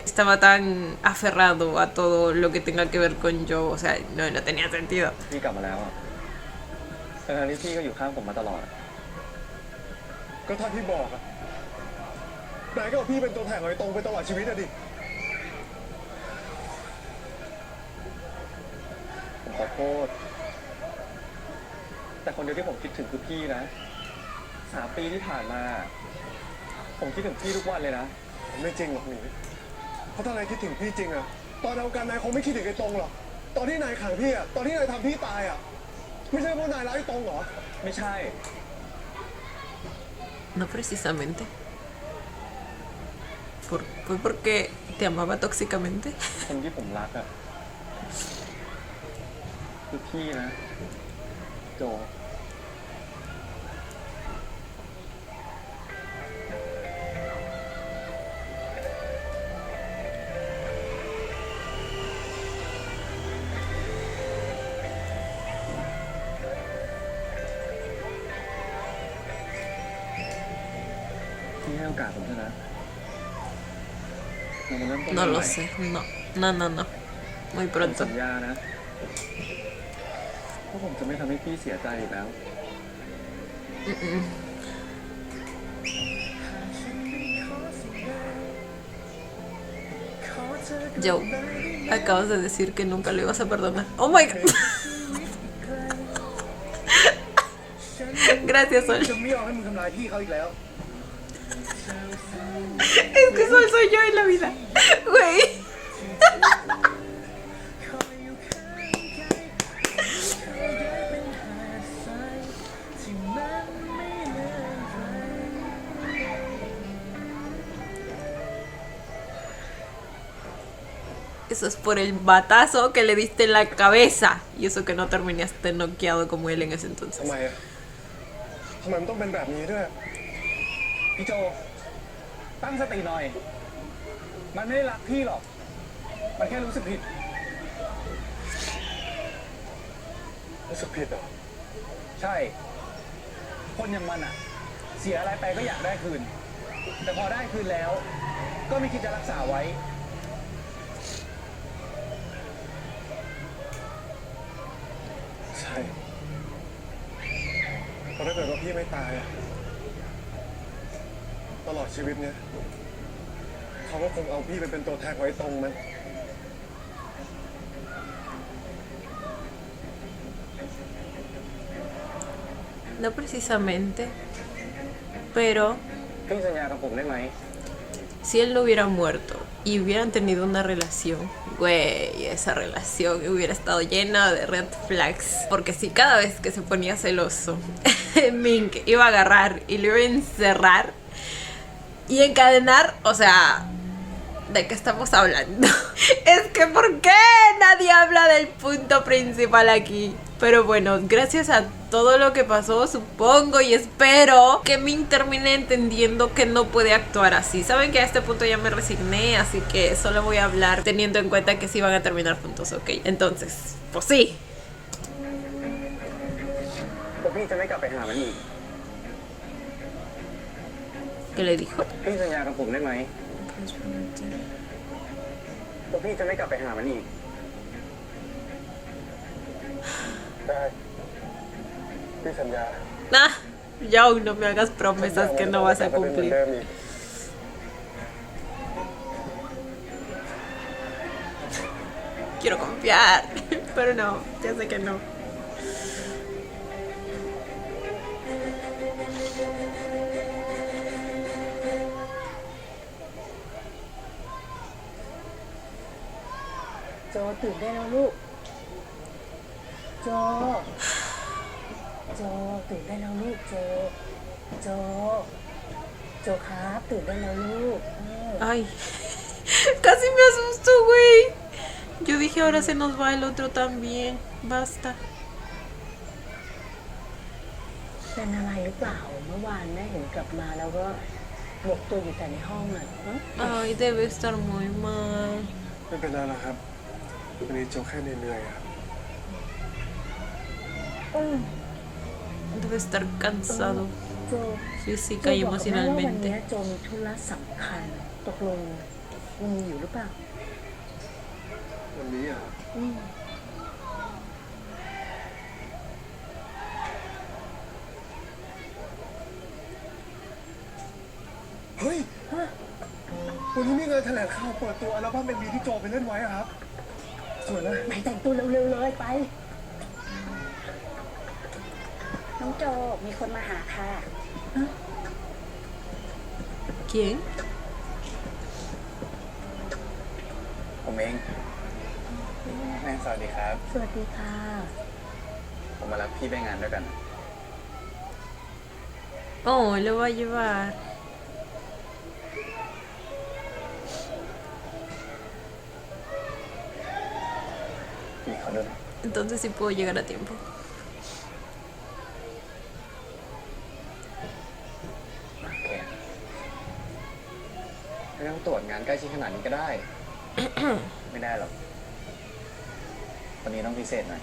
estaba tan aferrado a todo lo que tenga que ver con Joe. O sea, no tenía sentido. พี่กลับมาแล้วอะแต่ทางที่พี่ก็อยู่ข้างผมมาตลอดอะ ก็ถ้าพี่บอกอะนายก็เอาพี่เป็นตัวแทนของไอ้ตรงไปตลอดชีวิตอะดิ ผมขอโทษ แต่คนเดียวที่ผมคิดถึงคือพี่นะ3 ปีที่ผ่านมา ผมคิดถึงพี่ทุกวันเลยนะ ผมไม่จริงหรอกหนีเพราะถ้านายคิดถึงพี่จริงอะตอนเอากันนายคงไม่คิดถึงไอ้ตรงหรอก ตอนที่นายขังพี่อะตอนที่นายทำพี่ตายอะไม่ใช่เพราะนายรักไอ้ตรงเหรอ ไม่ใช่ No precisamente. ¿Fue porque te amaba tóxicamente? คนที่ผมรักอะคือพี่นะ โจ พี่ให้โอกาสผมเถอะนะเรามาเริ่มต้น No กันให lo ม่ sé. No. Muy ผม pronto. สัญญานะว่าผมจะไม่ทำให้พี่เสียใจอีกแล้ว Joe, acabas de decir que nunca lo ibas a perdonar. Oh my god. Gracias, Sol. จะไม่ยอมให้มึงทำลายพี่เขาอีกแล้ว Es que Sol soy yo en la vida. Güey. Eso es por el batazo que le diste en la cabeza. Y eso que no terminaste noqueado como él en ese ทำ entonces. ไมอะทำไมมันต้องเป็นแบบนี้ด้วย พี่โจ ตั้งสติหน่อย มันไม่ได้รักพี่หรอก มันแค่รู้สึกผิด รู้สึกผิดเหรอ ใช่ คนอย่างมันอะเสียอะไรไปก็อยากได้คืน แต่พอได้คืนแล้ว ก็ไม่คิดจะรักษาไว้ ใช่เพราะถ้าเกิดว่าพี่ไม่ตายอะตลอดชีวิตเนี่ยเขาก็คงเอาพี่ไปเป็นตัวแทนไว้ตรงมัน No precisamente. Pero พี่สัญญากับผมได้ไหม si él no hubiera muerto y hubieran tenido una relación, güey, esa relación hubiera estado llena de red flags. Porque si cada vez que se ponía celoso, Mink iba a agarrar y lo iba a encerrar y encadenar, o sea, ¿de qué estamos hablando? Es que ¿por qué nadie habla del punto principal aquí? Pero bueno, gracias a todo lo que pasó, supongo y espero que Mink termine entendiendo que no puede actuar así. Saben que a este punto ya me resigné, así que solo voy a hablar teniendo en cuenta que sí van a terminar juntos, ¿ok? Entonces, pues sí. พวกพี่จะไม่กลับไปหามันอีก ¿Qué le dijo? พี่สัญญากับผมได้ไหมว่าพี่จะไม่กลับไปหามันอีก ได้พี่สัญญา Nah, ya aún no me hagas promesas que no vas a แต่ก็เป็นเหมือน cumplir. เดิมอีก Quiero confiar, pero no, ya sé que no. Cho ตื่นได้แล้วลูกโจตื่นได้แล้วลูกโจครับตื่นได้แล้วลูก Ay, casi me asusto, güey. Yo dije, ahora se nos va el otro también. Basta. เป็นอะไรหรือเปล่าเมื่อวานแม่เห็นกลับมาแล้วก็หมกตัวอยู่แต่ในห้องอ่ะฮะ Ay, debe estar muy mal. ไม่เป็นไรหรอกครับวันนี้โจแค่เหนื่อยๆครับ Debe estar cansado โจ física y โจบอกกับแม่ว่าวัน emocionalmente. นี้โจมีธุระสำคัญตกลงมันมีอยู่หรือเปล่า วันนี้อ่ะครับ อืม เฮ้ยวันนี้มีงานแถลงข่าวเปิดตัวอัลบั้มเป็นบีที่โจไปเล่นไว้อะครับสวยนะ ไปแต่งตัวเร็วๆเลยไป น้องโจมีคนมาหาค่ะ ¿Quién? ผมเองแม่สวัสดีครับ สวัสดีค่ะ ผมมารับพี่ไปงานด้วยกัน Oh, lo va a llevar. พี่เขาด้วย Entonces sí puedo llegar a tiempo. โอเคไม่ต้องตรวจงานใกล้ชิดขนาดนี้ก็ได้ ไม่ได้หรอกวันนี้ต้องพิเศษหน่อย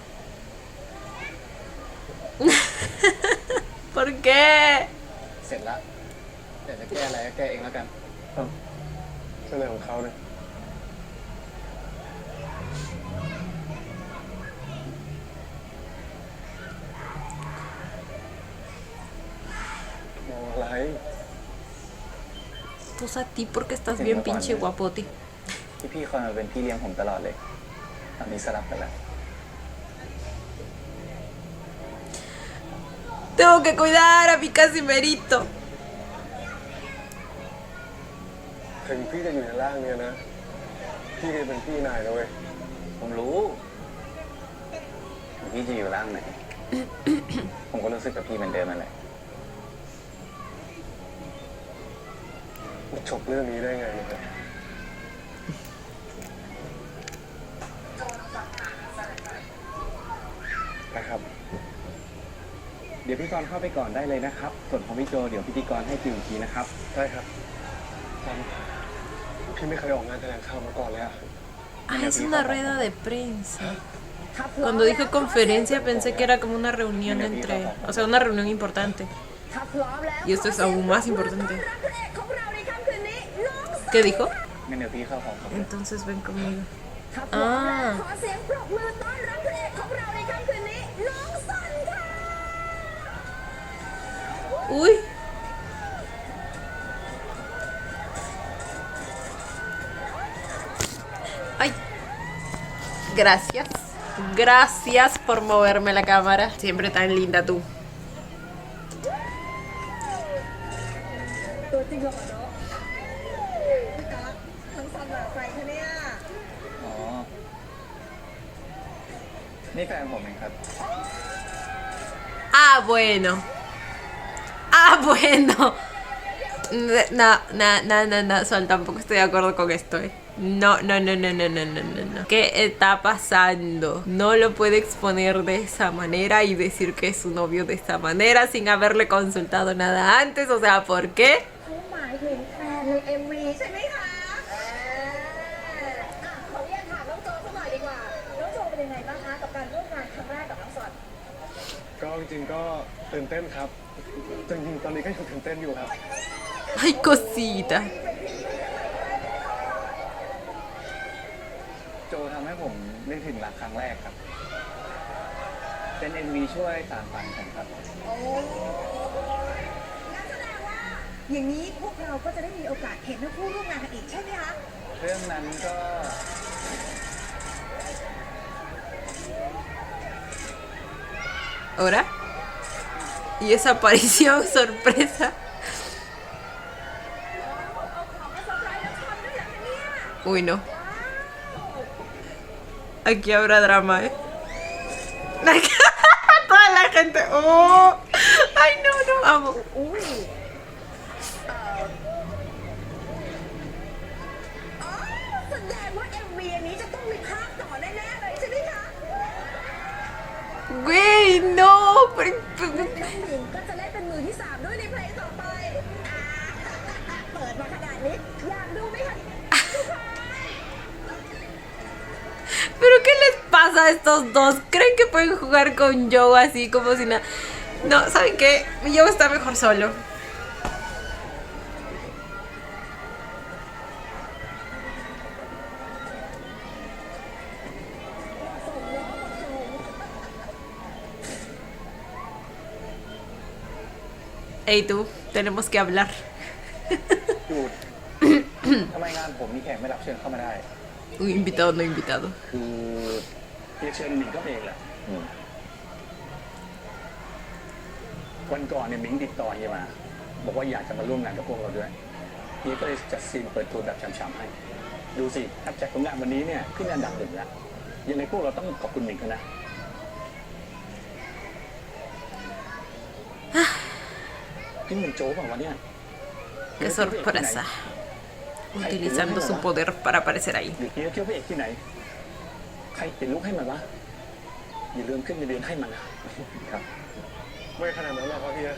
¿Por qué? เสร็จละเดี๋ยวจะแก้อะไรก็แก้เองแล้วกัน เสนอของเขาเลยมองอะไร Pues a ti porque estás bien pinche guapote. พี่คอยมาเป็นพี่เลี้ยงผมตลอดเลย ตอนนี้สลับกันแล้ว Tengo que cuidar a mi Casimerito. ถึงพี่จะอยู่ในร่างเนี้ยนะ พี่ก็เป็นพี่นายนะเว้ย ผมรู้พี่จะอยู่ร่างไหน ผมก็รู้สึกกับพี่เหมือนเดิมนั่นแหละ จบเรื่องนี้ได้ไงเนี่ย นะครับ เดี๋ยวพี่กรณ์เข้าไปก่อนได้เลยนะครับ ส่วนของพี่โจเดี๋ยวพิธีกรให้คิวอีกทีนะครับ ได้ครับตอนพี่ไม่เคยออกงานแถลงข่าวมาก่อนเลยอะ Ah, es una rueda de prensa. Cuando dijo conferencia pensé que era como una reunión entre... O sea, una reunión importante. ถ้าพร้อมแล้ว Y esto es aún más importante. ของเราในค่ำคืนนี้น้อง ¿Qué dijo? งั้นเดี๋ยวพี่เข้าของผม Entonces ven conmigo. ถ้าพร้อมแล้วขอเสียงปรบมือต้อนรับพระเอกของเราในค่ำคืนนี้น้องสันค่ะ Uy. Ay. Gracias. Gracias por moverme la cámara. Siempre tan linda tú. ตัวจริงเหรอเนาะพี่ตาน้องสันแบบใครคะเนี่ย อ๋อ นี่แฟนผมเองครับ Ah, bueno. Ah, bueno. No, no, no, no, no, Sol, tampoco estoy de acuerdo con esto, eh. No, no, no, no, no, no, no, no, no. ¿Qué está pasando? No lo puede exponer de esa manera y decir que es su novio de esa manera sin haberle consultado nada antes. O sea, ¿por qué? เขาหมายถึงแฟนใน MV ใช่ไหมคะขออนุญาตถามน้องโจสักหน่อยดีกว่า น้องโจเป็นยังไงบ้างคะกับการร่วมงานครั้งแรกกับน้องสัน ก็จริงๆก็ตื่นเต้นครับจริงๆตอนนี้ก็ยังตื่นเต้นอยู่ครับ Ay, cosita. โจทำให้ผมนึกถึงรักครั้งแรกครับ เป็น MV ช่วยสานฝันผมครับ อย่างนี้พวกเราก็จะได้มีโอกาสเห็นทั้งคู่ร่วมงานกันอีกใช่ไหมคะ เรื่องนั้นก็ ¿Ahora? Y esa aparición sorpresa. Uy, no. Aquí habrá drama, ¿eh? Toda la gente. ¡Oh! ¡Ay, no, no! Amo. แสดงว่า MV อันนี้จะต้องมีภาคต่อแน่ๆเลยใช่ไหมคะ Güey, no. น้องหมิงก็จะได้เป็นมือที่ 3 ด้วยในเพลงต่อไปเปิดมาขนาดนี้ อยากดูไหมคะ ¿Pero qué les pasa a estos dos? ¿Creen que pueden jugar con Joe así como si nada? No, ¿saben qué? Joe está mejor solo. Hey tú, tenemos que hablar. หยุด ทำไมงานผมมีแขกไม่รับเชิญเข้ามาได้ Un invitado no invitado. คือเรียกเชิญหมิงก็เองแหละวันก่อนเนี่ยหมิงติดต่อเฮียมา บอกว่าอยากจะมาร่วมงานกับพวกเราด้วยเฮียก็เลยจัดซีนเปิดตัวแบบช้ำๆให้ ดูสิถ้าจากผลงานวันนี้เนี่ยขึ้นอันดับ 1แล้วยังไงพวกเราต้องขอบคุณหมิงเขานะ นี่มันโจ๊กเปล่าวะเนี่ย Qué sorpresa. Utilizando su poder para aparecer ahí. หรือเฮียเที่ยวพระเอกที่ไหน ใครเป็นลูกให้มันวะอย่าลืมขึ้นเงินเดือนให้มันนะครับ ไม่ขนาดนั้นหรอกครับเฮีย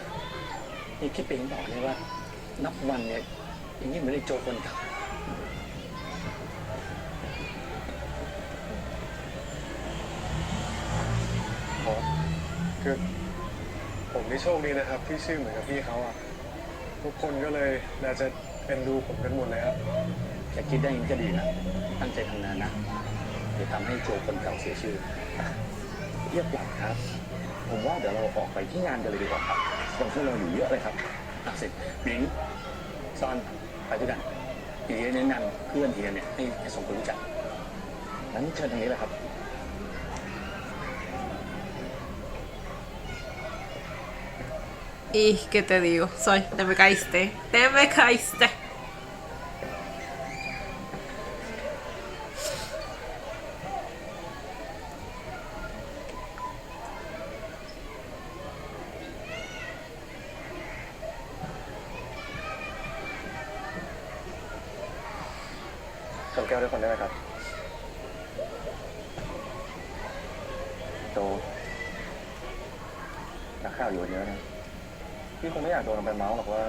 นี่คิดเป็นบอกเลยว่า นับวันเนี่ยอย่างนี้เหมือนไอ้โจคนเก่า คือผมนี่โชคดีนะครับ ที่ชื่อเหมือนกับพี่เขาอ่ะ ทุกคนก็เลยน่าจะเป็นดูผมกันหมดเลยครับ จะคิดได้ยังจะดีนะ ตั้งใจทำงานนะอย่าทำให้โจคนเก่าเสียชื่อเรียบร้อยครับ ผมว่าเดี๋ยวเราออกไปที่งานกันเลยดีกว่าครับยังพวกเราอยู่เยอะเลยครับสิบิงซอนไปด้วยกันทีนี้แนะนำเพื่อนทีเนี่ยให้ส่งคนรู้จักงั้นเชิญทางนี้เลยครับ Y qué te digo, Sol, te me caíste. Te me caíste. Chọn keoด้วยคนได้ไหมครับ โจนักข่าวอยู่เยอะนะพี่คงไม่อยากโดนไปเมาส์หรอกว่า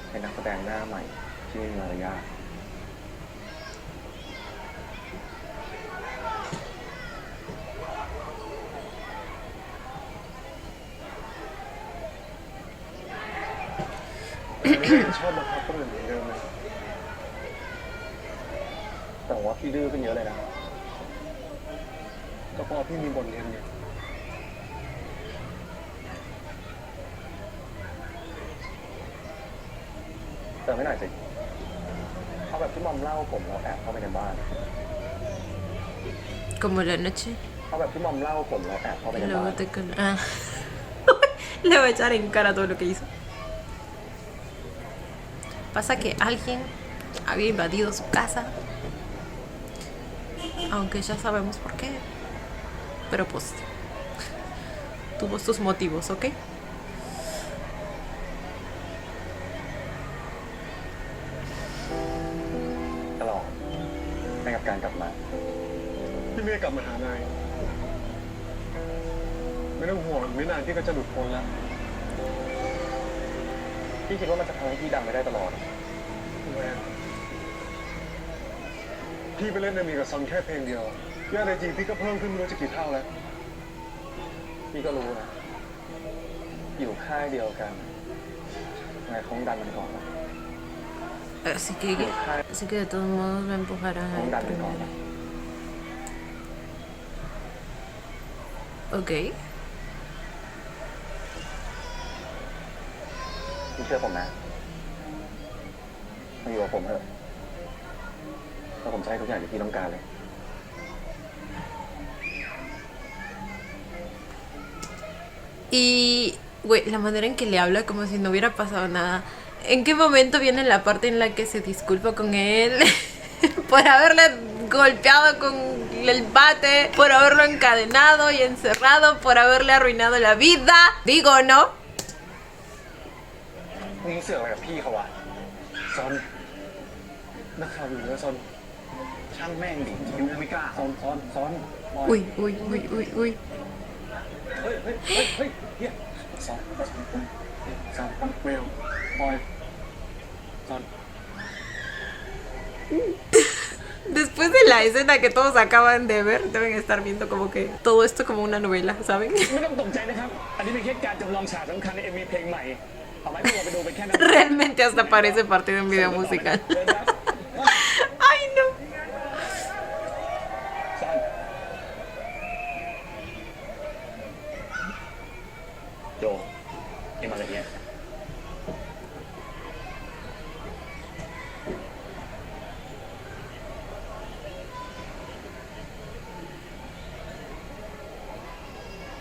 เป็นนักแสดงหน้าใหม่ที่ไม่มีมารยาทชอบมาพักคนอื่นเหมือนเดิมเลย แต่ว่าพี่ดื้อขึ้นเยอะเลยนะ ก็เพราะพี่มีบทเรียนเนี่ยแต่ไม่หน่อยสิเอาแบบที่มอมเล่าผมเราแอบเข้าไปในบ้าน Como la noche. เอาแบบที่มอมเล่าผมเราแอบเข้าไป Y ในบ้าน luego te con... Ah. Le voy a echar en cara todo lo que hizo. Pasa que alguien había invadido su casa. Aunque ya sabemos por qué. Pero pues tuvo sus motivos, ¿ok? ตลอดให้กับการกลับมา พี่ไม่ได้กลับมาหานาย ไม่ต้องห่วงไม่นานพี่ก็จะหลุดพ้นแล้ว พี่คิดว่ามันจะทำให้พี่ดังไม่ได้ตลอด แหวนพี่ไปเล่นในมีกับซอนแค่เพลงเดียวยอดในจริงพี่ก็เพิ่มขึ้นไม่รู้จะกี่เท่าแล้ว พี่ก็รู้นะ อยู่ค่ายเดียวกันนายคงดันมันก่อนนะ Así que de todos modos lo empujarán a ผม él ดันไปก่อน primero. Ok. พี่เชื่อผมนะมาอยู่กับผมเถอะแล้วผมจะให้ทุกอย่างที่พี่ต้องการเลย Y, güey, la manera en que le habla como si no hubiera pasado nada. ¿En qué momento viene la parte en la que se disculpa con él por haberle golpeado con el bate, por haberlo encadenado y encerrado, por haberle arruinado la vida? Digo, ¿no? มึงเสือกอะไรกับพี่เขาวะซอนนักข่าวอยู่แล้วซอนช่างแม่งดิยูไม่กล้าซอน Uy, uy, uy, uy, uy. เฮ้ยเฮียซอนเวลปอยซอน Después de la escena que todos acaban de ver, deben estar viendo como que todo esto como una novela, ¿saben? ไม่ต้องตกใจนะครับ อันนี้เป็นแค่การจำลองฉากสำคัญใน MV เพลงใหม่เอาไว้พวกเราไปดูเป็นแค่นั้น Realmente hasta parece parte de un video musical. Ay, no. ซอนโจเอ็งมาอะไรเนี่ย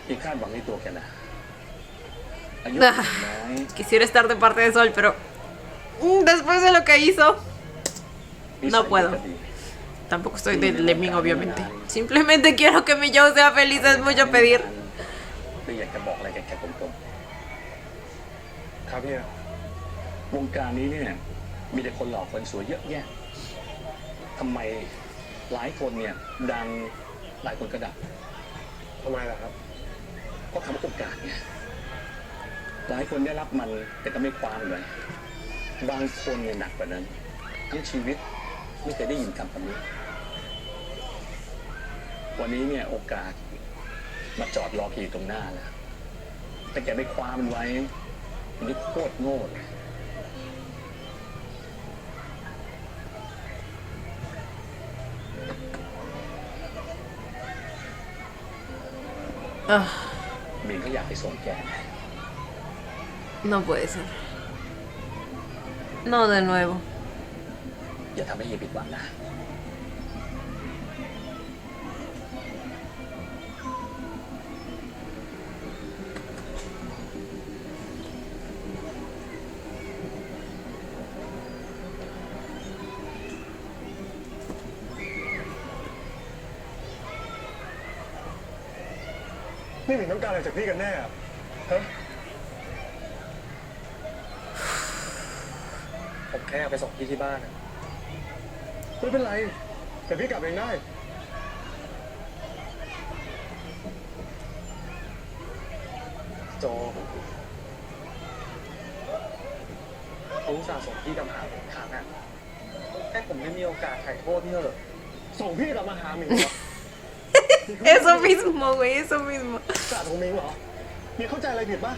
พี่คาดหวังในตัวแกนะอายุน้อย Quisiera estar de parte de Sol, pero después de lo que hizo, no puedo. Tampoco estoy de Lemming, obviamente. Simplemente quiero que mi Joe sea feliz, es mucho pedir. พี่อยากจะบอกอะไรแกแค่ตรงๆครับพี่วงการนี้เนี่ยมีแต่คนหล่อคนสวยเยอะแยะทำไมหลายคนเนี่ยดังหลายคนก็ดับทำไมล่ะครับก็ทำโอกาสไงหลายคนได้รับมันแต่ก็ไม่คว้ามันเลยบางคนเนี่ยหนักกว่านั้นทั้งชีวิตไม่เคยได้ยินคำนี้วันนี้เนี่ยโอกาสมาจอดรอพี่ตรงหน้าแล้วแต่แกไม่คว้ามันไว้มันนี่โคตรโง่เลย Ah, มินเขาอยากไปส่งแก no puede ser. No de nuevo. อย่าทำให้เฮียผิดหวังนะ นี่หมิงต้องการอะไรจากพี่กันแน่อะฮะ ผมแค่เอาไปส่งพี่ที่บ้านอะ ไม่เป็นไรแต่พี่กลับเองได้โจ ผมอุตส่าห์ส่งพี่กลับมาหาผมอีกครั้งอะแค่ผมไม่มีโอกาสไถ่โทษพี่เถอะ ส่งพี่กลับมาหาหมิงเหรอ Eso mismo, güey, eso mismo. กาดของหมิงเหรอมีเข้าใจอะไรผิดปะ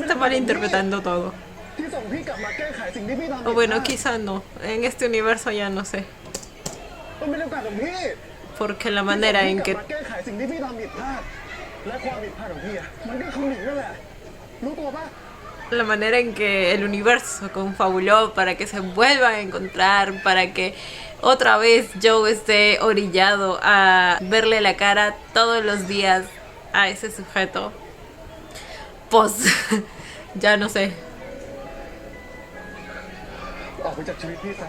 Está malinterpretando todo. ที่ส่งพี่กลับมาแก้ไขสิ่งที่พี่ทำผิด O bueno, พลาด quizá no. En este universo ya no sé. มันเป็นโอกาสของพี่ Porque la manera en ที่ que ส่งพี่กลับมาแก้ไขสิ่งที่พี่ทำผิดพลาดและความผิดพลาดของพี่อะมันก็คือหมิงนั่นแหละรู้ตัวปะ la manera en que el universo confabuló para que se vuelvan a encontrar, para que otra vez Joe esté orillado a verle la cara todos los días a ese sujeto. Pues ya no sé. ออกไปจากชีวิตพี่ซะ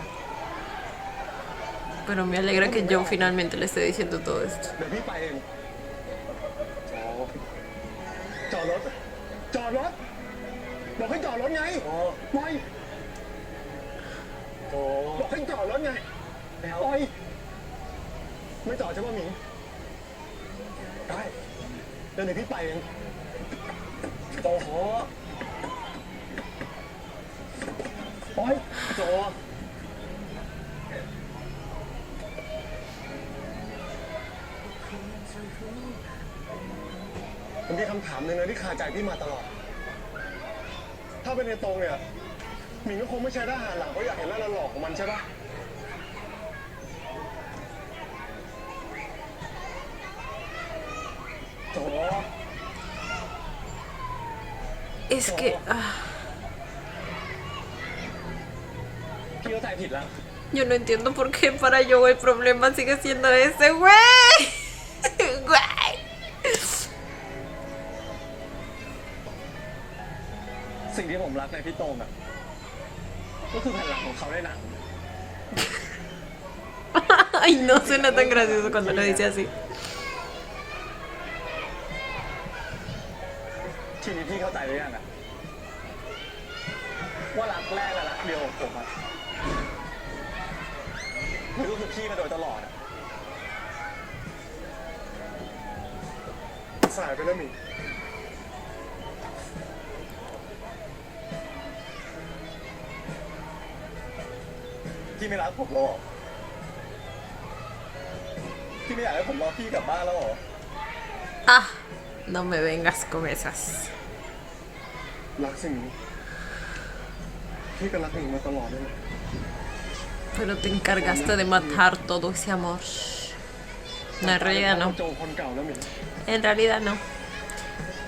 Pero me alegra que Joe finalmente le esté diciendo todo esto. เดี๋ยวพี่ไปเองจอดรถบอกให้จอดรถไงปล่อยบอกให้จอดรถไงปล่อยไม่จอดใช่ป่ะหมิงได้เดี๋ยวพี่ไปเองโจโหปล่อยโจมันมีคำถามหนึ่งนะที่คาใจพี่มาตลอด ถ้าเป็นในตรงเนี่ย หมิงก็คงไม่ใช่ทหารหลังเพราะอยากเห็นหน้าหล่อของมันใช่ปะโจ Es que... พี่เข้าใจผิดแล้ว yo no entiendo por qué para yo el problema sigue siendo ese, güey. Güey. สิ่งที่ผมรักในพี่โตงอะก็คือแผ่นหลังของเขาในหนัง Ay, no suena tan gracioso cuando lo dice así. ทีนี้พี่เข้าใจหรือยังอะว่ารักแรกและรักเดียวของผมอะมันก็คือพี่มาโดยตลอดอะ สายไปแล้วหมิง พี่ไม่รักผมหรอกพี่ไม่อยากให้ผมรอพี่กลับบ้านแล้วหรอ Ah, no me vengas con esas. รักสิหมิงพี่ก็รักหมิงมาตลอดเลย Pero te encargaste de matar todo ese amor. No, en realidad no. โจคนเก่าแล้วหมิง En realidad no.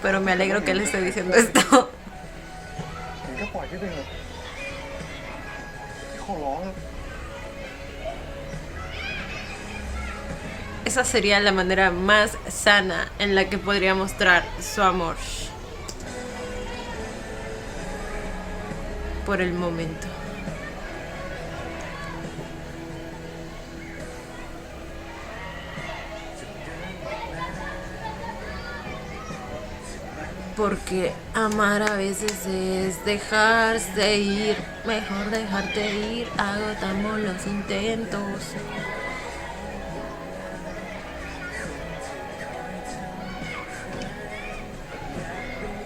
Pero me alegro que le esté diciendo esto. หมิงก็ปล่อยพี่ไปเถอะพี่ขอร้องอะ Esa sería la manera más sana en la que podría mostrar su amor. Por el momento. Porque amar a veces es dejarse ir. Mejor dejarte ir. Agotamos los intentos.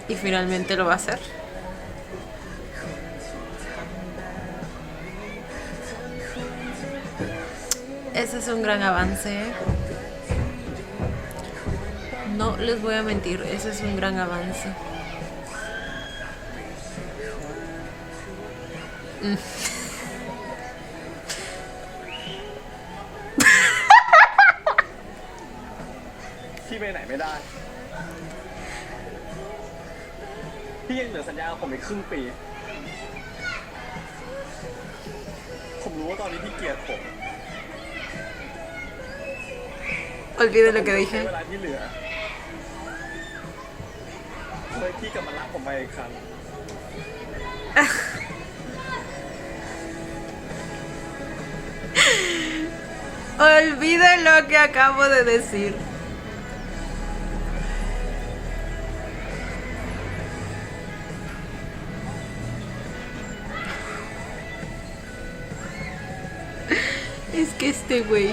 Y finalmente lo va a hacer. Ese es un gran avance. No les voy a mentir, ese es un gran avance.พี่ไปไหนไม่ได้ พี่ยังเหลือสัญญากับผมอีกครึ่งปี ผมรู้ว่าตอนนี้พี่เกลียดผม Olviden lo que ใช้ dije. เวลาที่เหลือเพื่อให้พี่กลับมารักผมไปอีกครั้ง Olviden lo que acabo de decir. Es que este güey.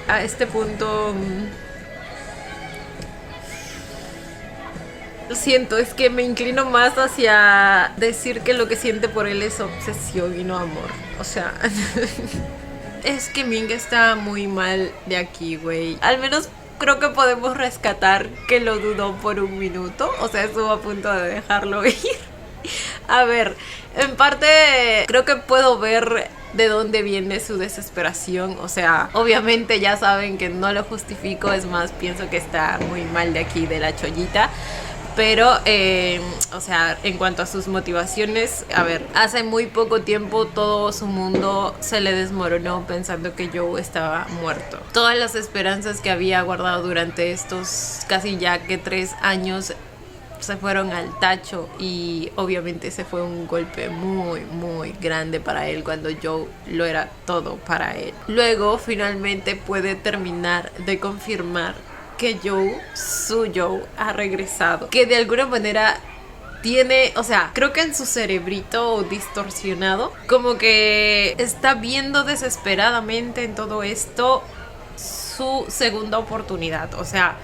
A este punto. Lo siento, es que me inclino más hacia decir que lo que siente por él es obsesión y no amor. O sea. Es que Ming está muy mal de aquí, güey. Al menos creo que podemos rescatar que lo dudó por un minuto. O sea, estuvo a punto de dejarlo ir. A ver, en parte creo que puedo ver de dónde viene su desesperación. O sea, obviamente ya saben que no lo justifico. Es más, pienso que está muy mal de aquí, de la chollita. Pero, o sea, en cuanto a sus motivaciones, a ver, hace muy poco tiempo todo su mundo se le desmoronó pensando que Joe estaba muerto. Todas las esperanzas que había guardado durante estos casi ya que 3 años se fueron al tacho, y obviamente ese fue un golpe muy muy grande para él cuando Joe lo era todo para él. Luego finalmente puede terminar de confirmar que Joe, su Joe, ha regresado, que de alguna manera tiene, o sea, creo que en su cerebrito distorsionado como que está viendo desesperadamente en todo esto su segunda oportunidad. O sea,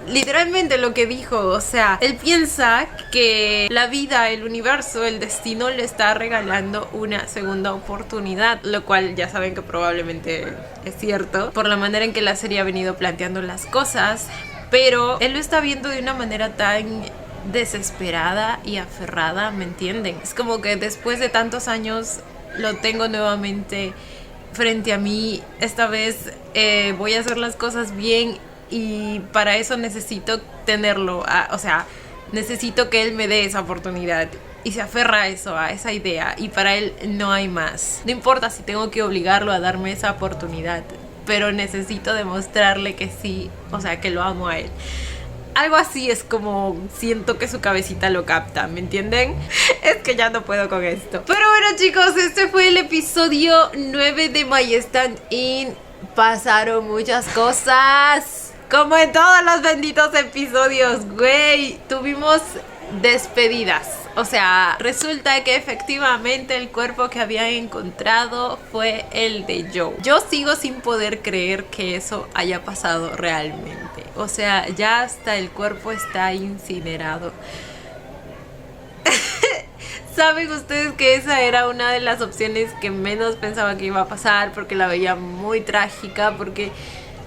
literalmente lo que dijo, o sea, él piensa que la vida, el universo, el destino le está regalando una segunda oportunidad, lo cual ya saben que probablemente es cierto por la manera en que la serie ha venido planteando las cosas. pero él lo está viendo de una manera tan desesperada y aferrada, ¿me entienden? Es como que después de tantos años lo tengo nuevamente frente a mí. Esta vez voy a hacer las cosas bien y para eso necesito tenerlo, o sea, necesito que él me dé esa oportunidad. Y se aferra a eso, a esa idea, y para él no hay más. No importa si tengo que obligarlo a darme esa oportunidad, pero necesito demostrarle que sí, o sea, que lo amo a él. Algo así es como siento que su cabecita lo capta, ¿me entienden? Es que ya no puedo con esto. Pero bueno, chicos, este fue el episodio 9 de My Stand In. Pasaron muchas cosas, como en todos los benditos episodios, güey. Tuvimos despedidas. O sea, resulta que efectivamente el cuerpo que habían encontrado fue el de Joe. Yo sigo sin poder creer que eso haya pasado realmente. O sea, ya hasta el cuerpo está incinerado. Saben ustedes que esa era una de las opciones que menos pensaba que iba a pasar, porque la veía muy trágica, porque,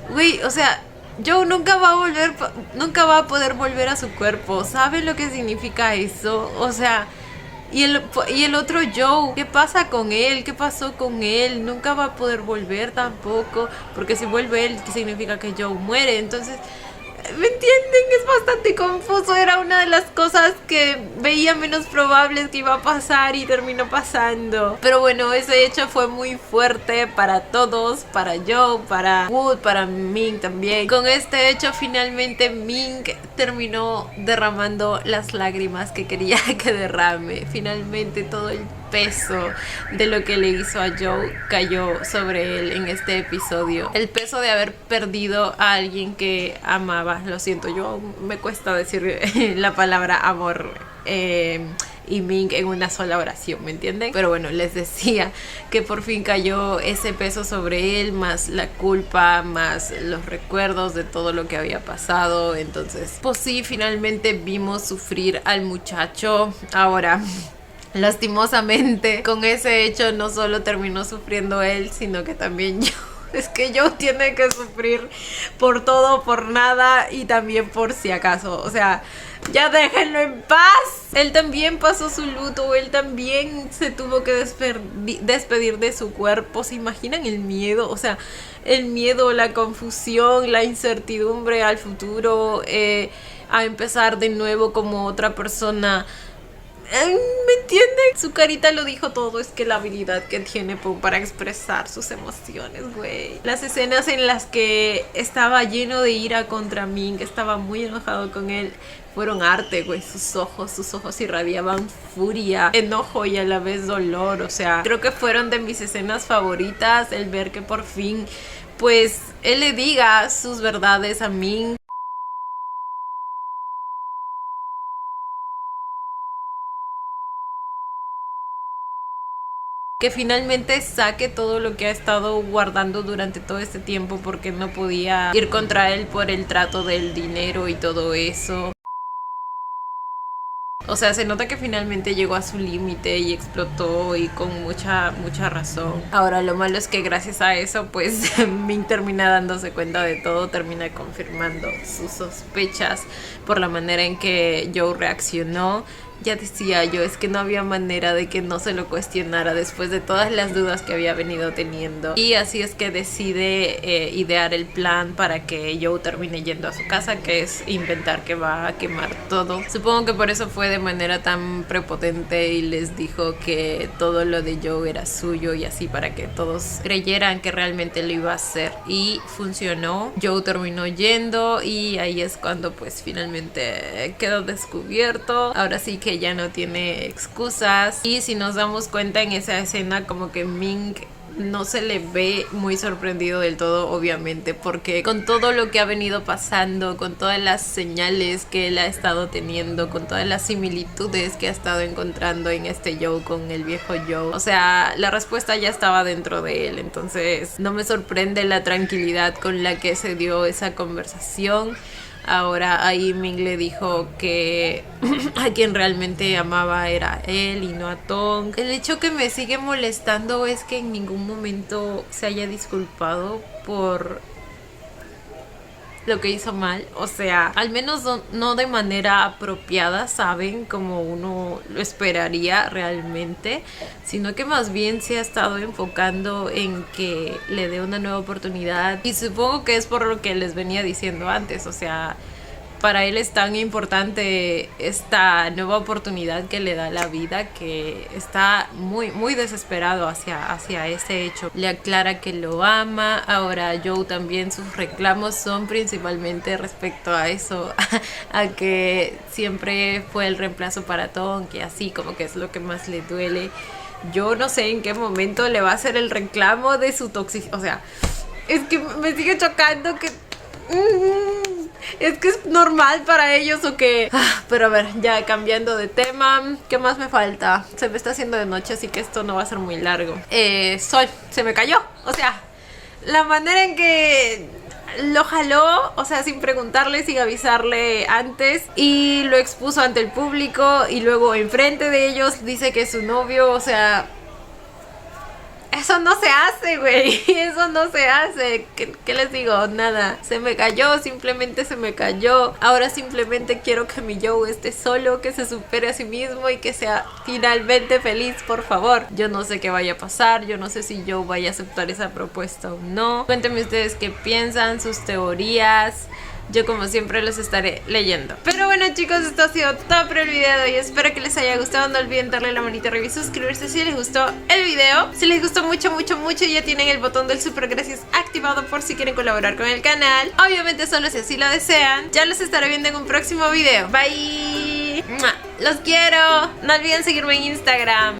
güey, o sea, Joe nunca va a poder volver a su cuerpo. ¿Saben lo que significa eso? O sea, y el otro Joe, ¿qué pasa con él? ¿Qué pasó con él? Nunca va a poder volver tampoco, porque si vuelve él, significa que Joe muere. Entonces, ¿me entienden? Es bastante confuso. Era una de las cosas que veía menos probables que iba a pasar y terminó pasando. Pero bueno, ese hecho fue muy fuerte para todos, para Joe, para Wood, para Ming también. Con este hecho finalmente Ming terminó derramando las lágrimas que quería que derrame. Finalmente todo el peso de lo que le hizo a Joe cayó sobre él en este episodio. El peso de haber perdido a alguien que amaba. Lo siento, yo me cuesta decir la palabra amor y Ming en una sola oración, ¿me entienden? Pero bueno, les decía que por fin cayó ese peso sobre él, más la culpa, más los recuerdos de todo lo que había pasado. Entonces, pues sí, finalmente vimos sufrir al muchacho. Ahora, lastimosamente, con ese hecho no solo terminó sufriendo él, sino que también yo. Es que Joe tiene que sufrir por todo, por nada y también por si acaso. O sea, ya déjenlo en paz. Él también pasó su luto, él también se tuvo que despedir de su cuerpo. ¿Se imaginan el miedo? O sea, el miedo, la confusión, la incertidumbre al futuro, a empezar de nuevo como otra persona. ¿Me entienden? Su carita lo dijo todo. Es que la habilidad que tiene para expresar sus emociones, güey. Las escenas en las que estaba lleno de ira contra Ming, estaba muy enojado con él, fueron arte, güey. Sus ojos irradiaban furia, enojo y a la vez dolor. O sea, creo que fueron de mis escenas favoritas. El ver que por fin, pues, él le diga sus verdades a Ming. Que finalmente saque todo lo que ha estado guardando durante todo este tiempo, porque no podía ir contra él por el trato del dinero y todo eso. O sea, se nota que finalmente llegó a su límite y explotó, y con mucha razón. Ahora, lo malo es que gracias a eso, pues, Ming termina dándose cuenta de todo, termina confirmando sus sospechas por la manera en que Joe reaccionó. Ya decía yo, es que no había manera de que no se lo cuestionara después de todas las dudas que había venido teniendo. Y así es que decide idear el plan para que Joe termine yendo a su casa, que es inventar que va a quemar todo. Supongo que por eso fue de manera tan prepotente y les dijo que todo lo de Joe era suyo, y así para que todos creyeran que realmente lo iba a hacer. Y funcionó. Joe terminó yendo y ahí es cuando pues finalmente quedó descubierto. Ahora sí que ya no tiene excusas, y si nos damos cuenta en esa escena, como que Ming no se le ve muy sorprendido del todo, obviamente, porque con todo lo que ha venido pasando, con todas las señales que él ha estado teniendo, con todas las similitudes que ha estado encontrando en este Joe con el viejo Joe, o sea, la respuesta ya estaba dentro de él. Entonces no me sorprende la tranquilidad con la que se dio esa conversación. Ahora ahí Ming le dijo que a quien realmente amaba era él y no a Tong. El hecho que me sigue molestando es que en ningún momento se haya disculpado por lo que hizo mal. O sea, al menos no de manera apropiada, ¿saben? Como uno lo esperaría realmente, sino que más bien se ha estado enfocando en que le dé una nueva oportunidad. Y supongo que es por lo que les venía diciendo antes, o sea, para él es tan importante esta nueva oportunidad que le da la vida que está muy desesperado hacia ese hecho. Le aclara que lo ama. Ahora Joe también, sus reclamos son principalmente respecto a eso, a que siempre fue el reemplazo para Tom, que así como que es lo que más le duele. Yo no sé en qué momento le va a hacer el reclamo de su toxicidad. O sea, es que me sigue chocando que... es que es normal para ellos o que... pero a ver, ya cambiando de tema, ¿qué más me falta? Se me está haciendo de noche, así que esto no va a ser muy largo. Sol, se me cayó. O sea, la manera en que lo jaló, o sea, sin preguntarle, sin avisarle antes, y lo expuso ante el público, y luego enfrente de ellos dice que es su novio. O sea, eso no se hace, güey. Eso no se hace. ¿Qué les digo? Nada. Se me cayó, simplemente se me cayó. Ahora simplemente quiero que mi Joe esté solo, que se supere a sí mismo y que sea finalmente feliz, por favor. Yo no sé qué vaya a pasar. Yo no sé si Joe vaya a aceptar esa propuesta o no. Cuéntenme ustedes qué piensan, sus teorías. Yo como siempre los estaré leyendo. Pero bueno, chicos, esto ha sido todo por el video de hoy. Espero que les haya gustado. No olviden darle la manita arriba y suscribirse si les gustó el video. Si les gustó mucho, ya tienen el botón del super gracias activado por si quieren colaborar con el canal. Obviamente solo si así lo desean. Ya los estaré viendo en un próximo video. Bye. Los quiero. No olviden seguirme en Instagram.